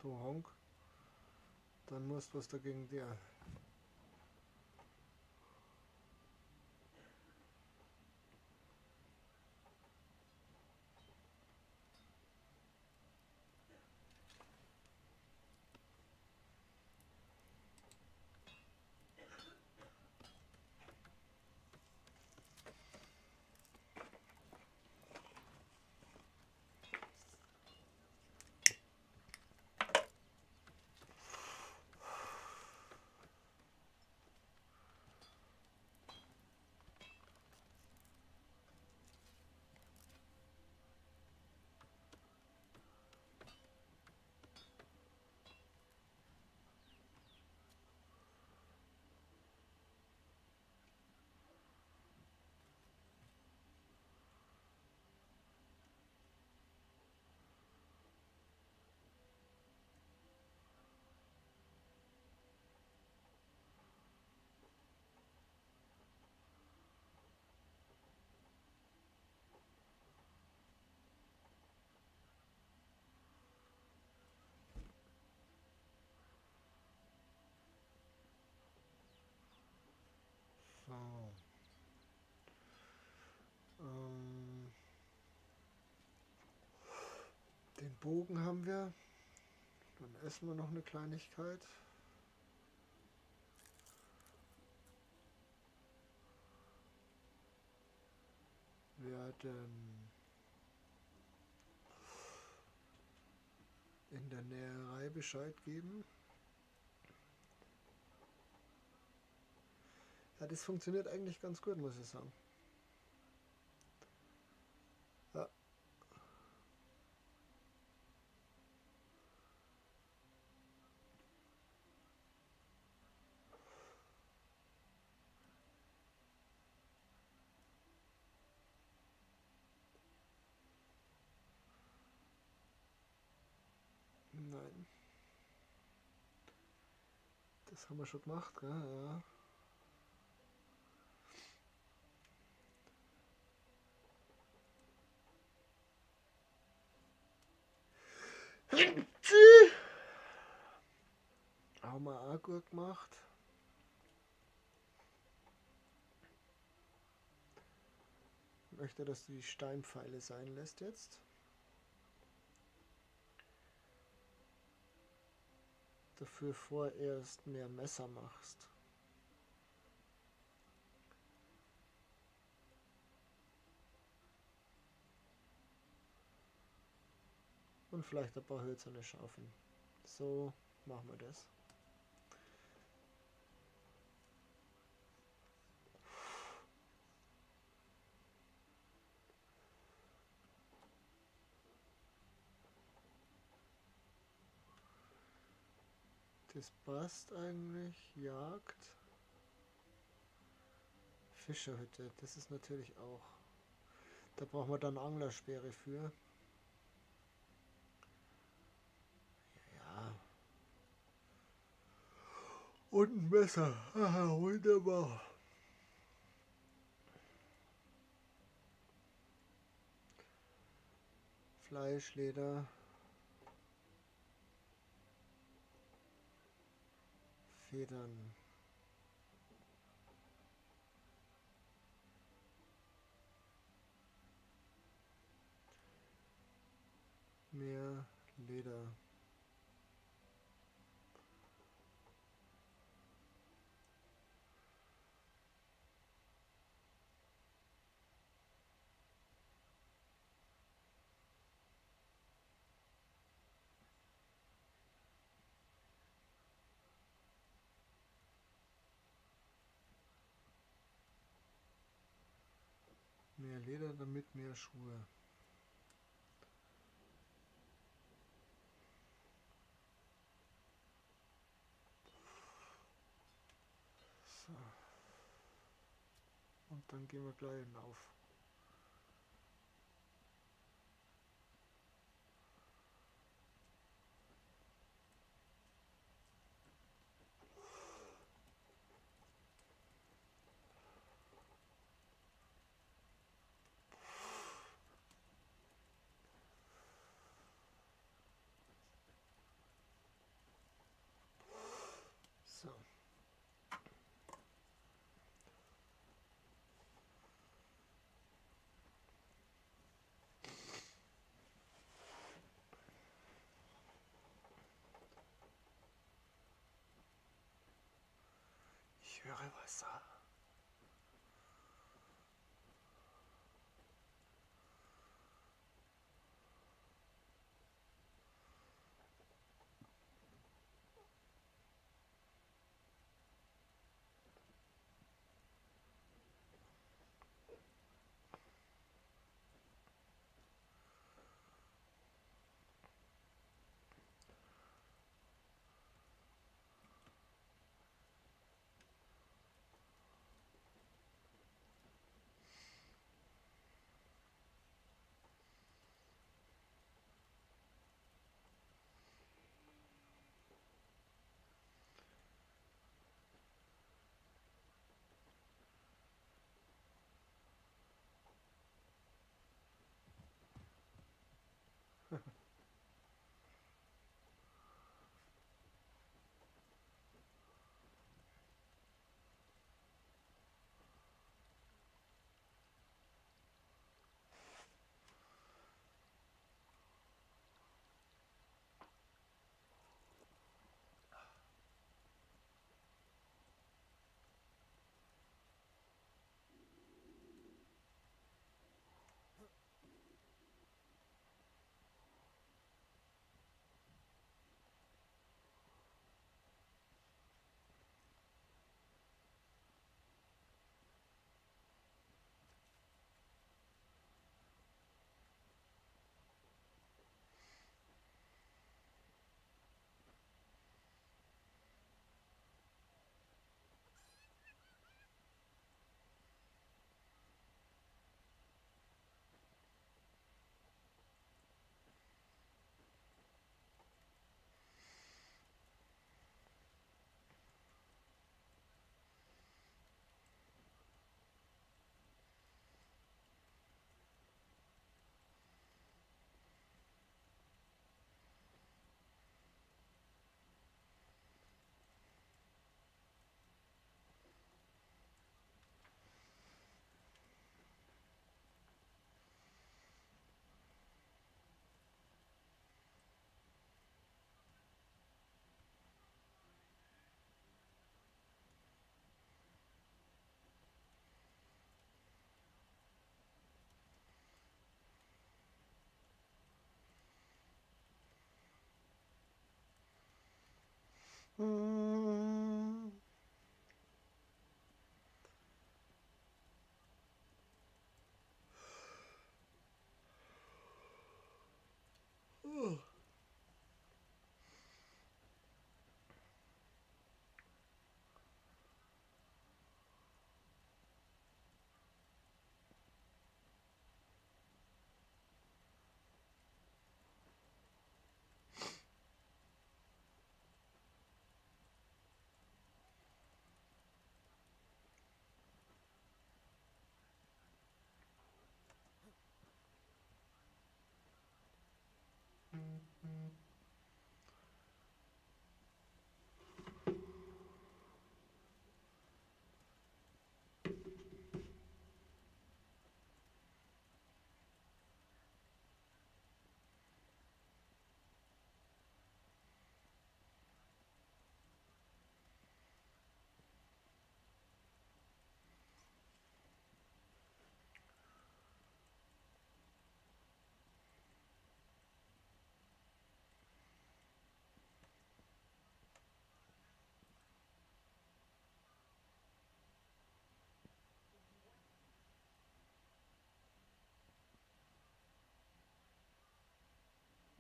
du Honk, dann musst du was dagegen dir. So. Den Bogen haben wir. Dann essen wir noch eine Kleinigkeit. Werden in der Näherei Bescheid geben. Ja, das funktioniert eigentlich ganz gut, muss ich sagen. Ja. Nein. Das haben wir schon gemacht, gell? Ja. Haben wir auch gut gemacht. Ich möchte, dass du die Steinpfeile sein lässt jetzt. Dafür vorerst mehr Messer machst. Und vielleicht ein paar hölzerne Schaufeln. So machen wir das. Das passt eigentlich. Jagd. Fischerhütte, das ist natürlich auch. Da brauchen wir dann Anglersperre für. Ja. Und ein Messer. Aha, wunderbar. Fleisch, Leder. Federn. Mehr Leder. Mehr Leder, damit mehr Schuhe. So. Und dann gehen wir gleich hinauf. höre Wasser. Mm. Oh.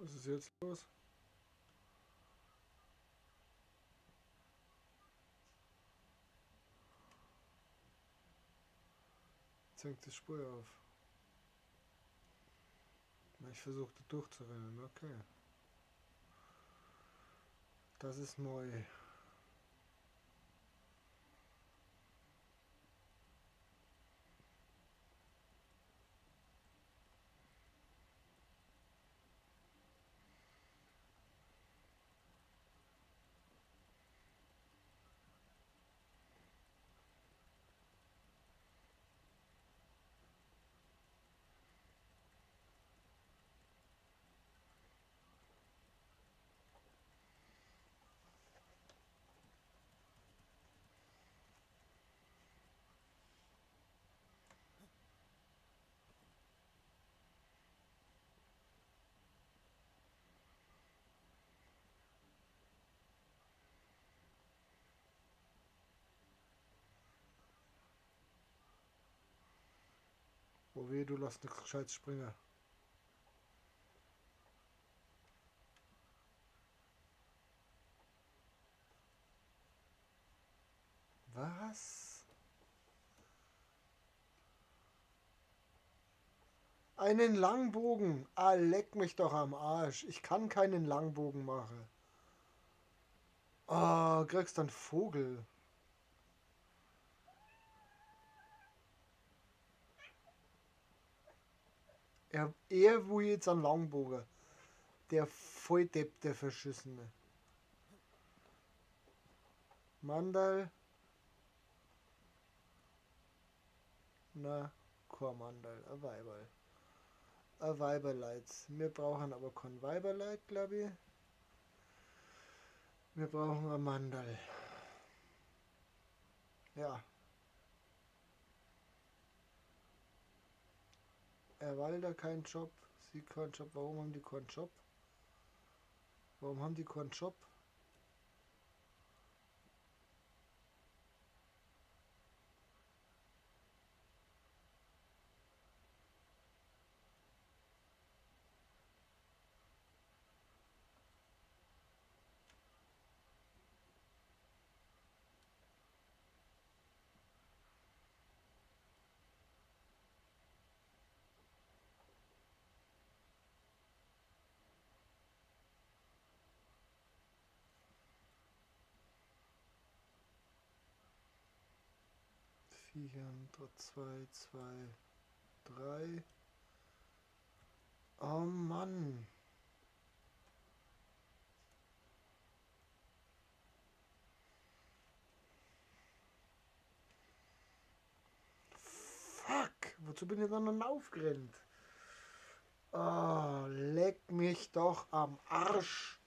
Was ist jetzt los? Jetzt hängt die Spur auf. Ich versuchte durchzurennen, okay. Das ist neu. Oh weh, du lässt nichts Gescheites springen. Was? Einen Langbogen? Ah, leck mich doch am Arsch. Ich kann keinen Langbogen machen. Ah, kriegst dann Vogel. Er will jetzt einen Langbogen. Der Volldepp, der Verschissene. Mandal? Na, kein Mandal, ein Weiberl. Ein Weiberleit. Wir brauchen aber kein Weiberleit, glaube ich. Wir brauchen ein Mandal. Ja. Erwalder kein Job. Sie kein Job. Warum haben die keinen Job? Warum haben die keinen Job? Viechern, 2, 2, 3. Oh Mann. Fuck. Wozu bin ich dann aufgerannt? Oh, leck mich doch am Arsch.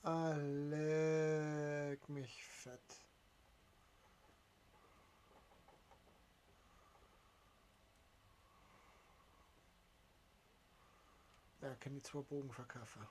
Ah, leck mich fett. Ja, kann die 2 Bogen verkaufen.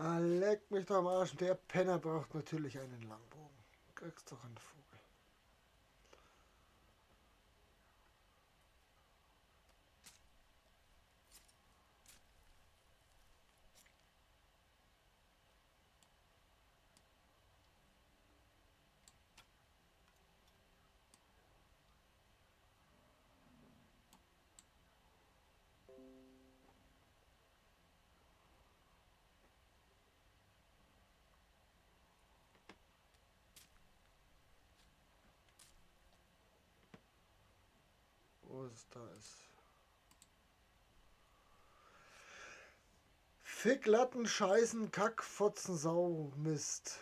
Ah, leck mich doch am Arsch. Der Penner braucht natürlich einen Langbogen. Kriegst doch einen Vogel. Wo es da ist. Fick, Latten, Scheißen, Kack, Fotzen, Sau, Mist.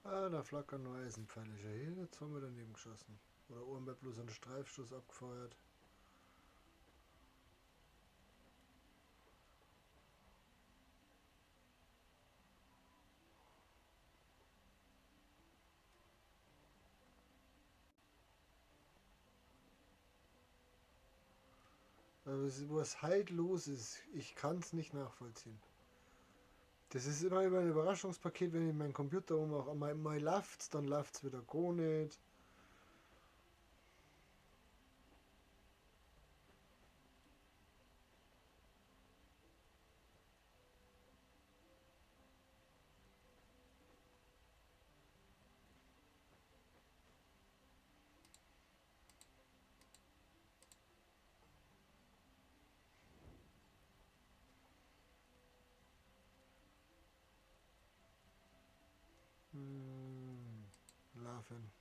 Ah, da flackern nur Eisenpfeile. Hier, jetzt haben wir daneben geschossen. Oder oben wird bloß ein Streifschuss abgefeuert. Was halt los ist, ich kann es nicht nachvollziehen. Das ist immer ein Überraschungspaket, wenn ich meinen Computer ummache. Mal läuft's, dann läuft's wieder gar nicht. Laufen.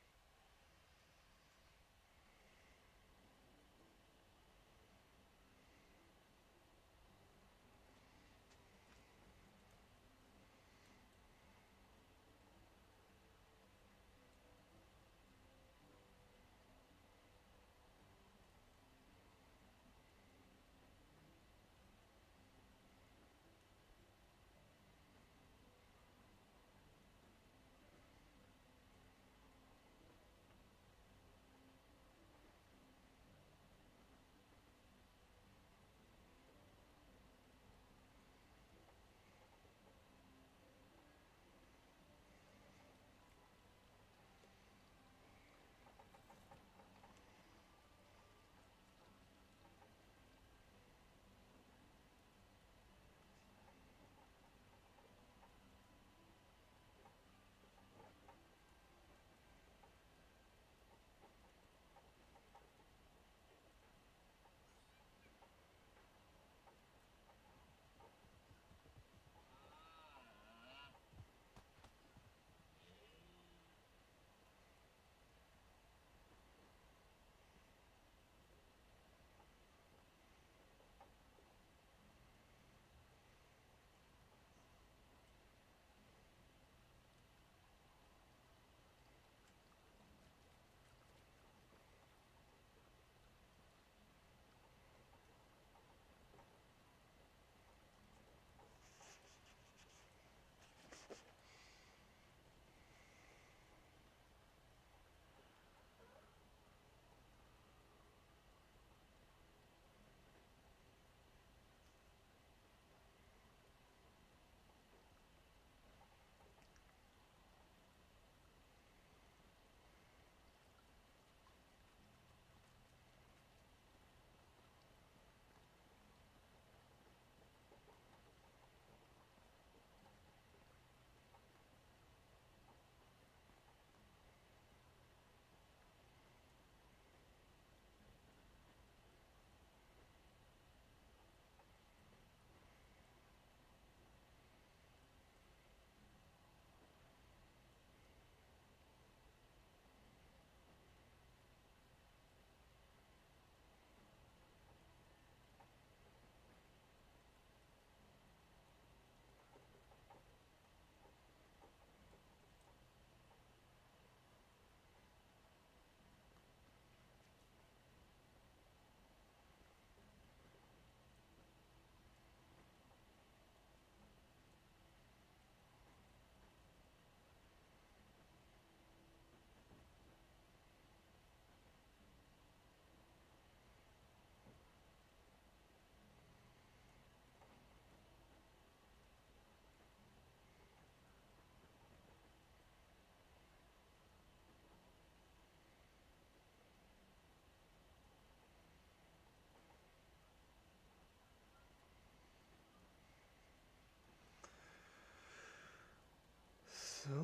So.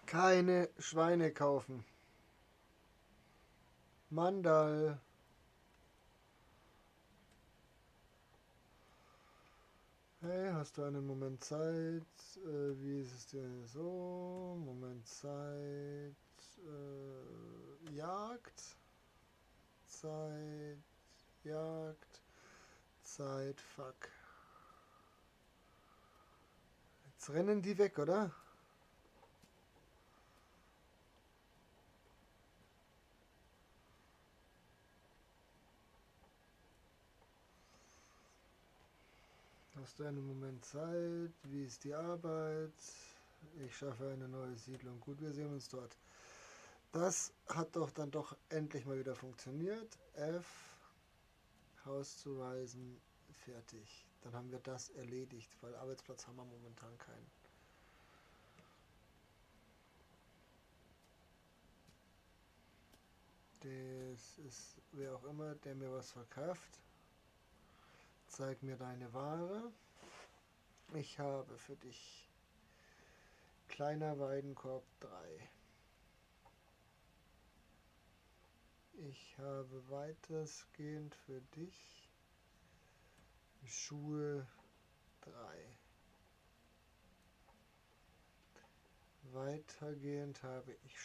Keine Schweine kaufen. Mandal. Hey, hast du einen Moment Zeit? Wie ist es dir so? Moment Zeit. Jagd. Zeit. Jagd. Zeit. Fuck. Jetzt rennen die weg, oder? Hast du einen Moment Zeit? Wie ist die Arbeit? Ich schaffe eine neue Siedlung. Gut, wir sehen uns dort. Das hat doch dann doch endlich mal wieder funktioniert. F, Haus zuweisen, fertig. Dann haben wir das erledigt, weil Arbeitsplatz haben wir momentan keinen. Das ist wer auch immer, der mir was verkauft. Zeig mir deine Ware. Ich habe für dich kleiner Weidenkorb 3. Ich habe weitestgehend für dich Schuhe 3. Weitergehend habe ich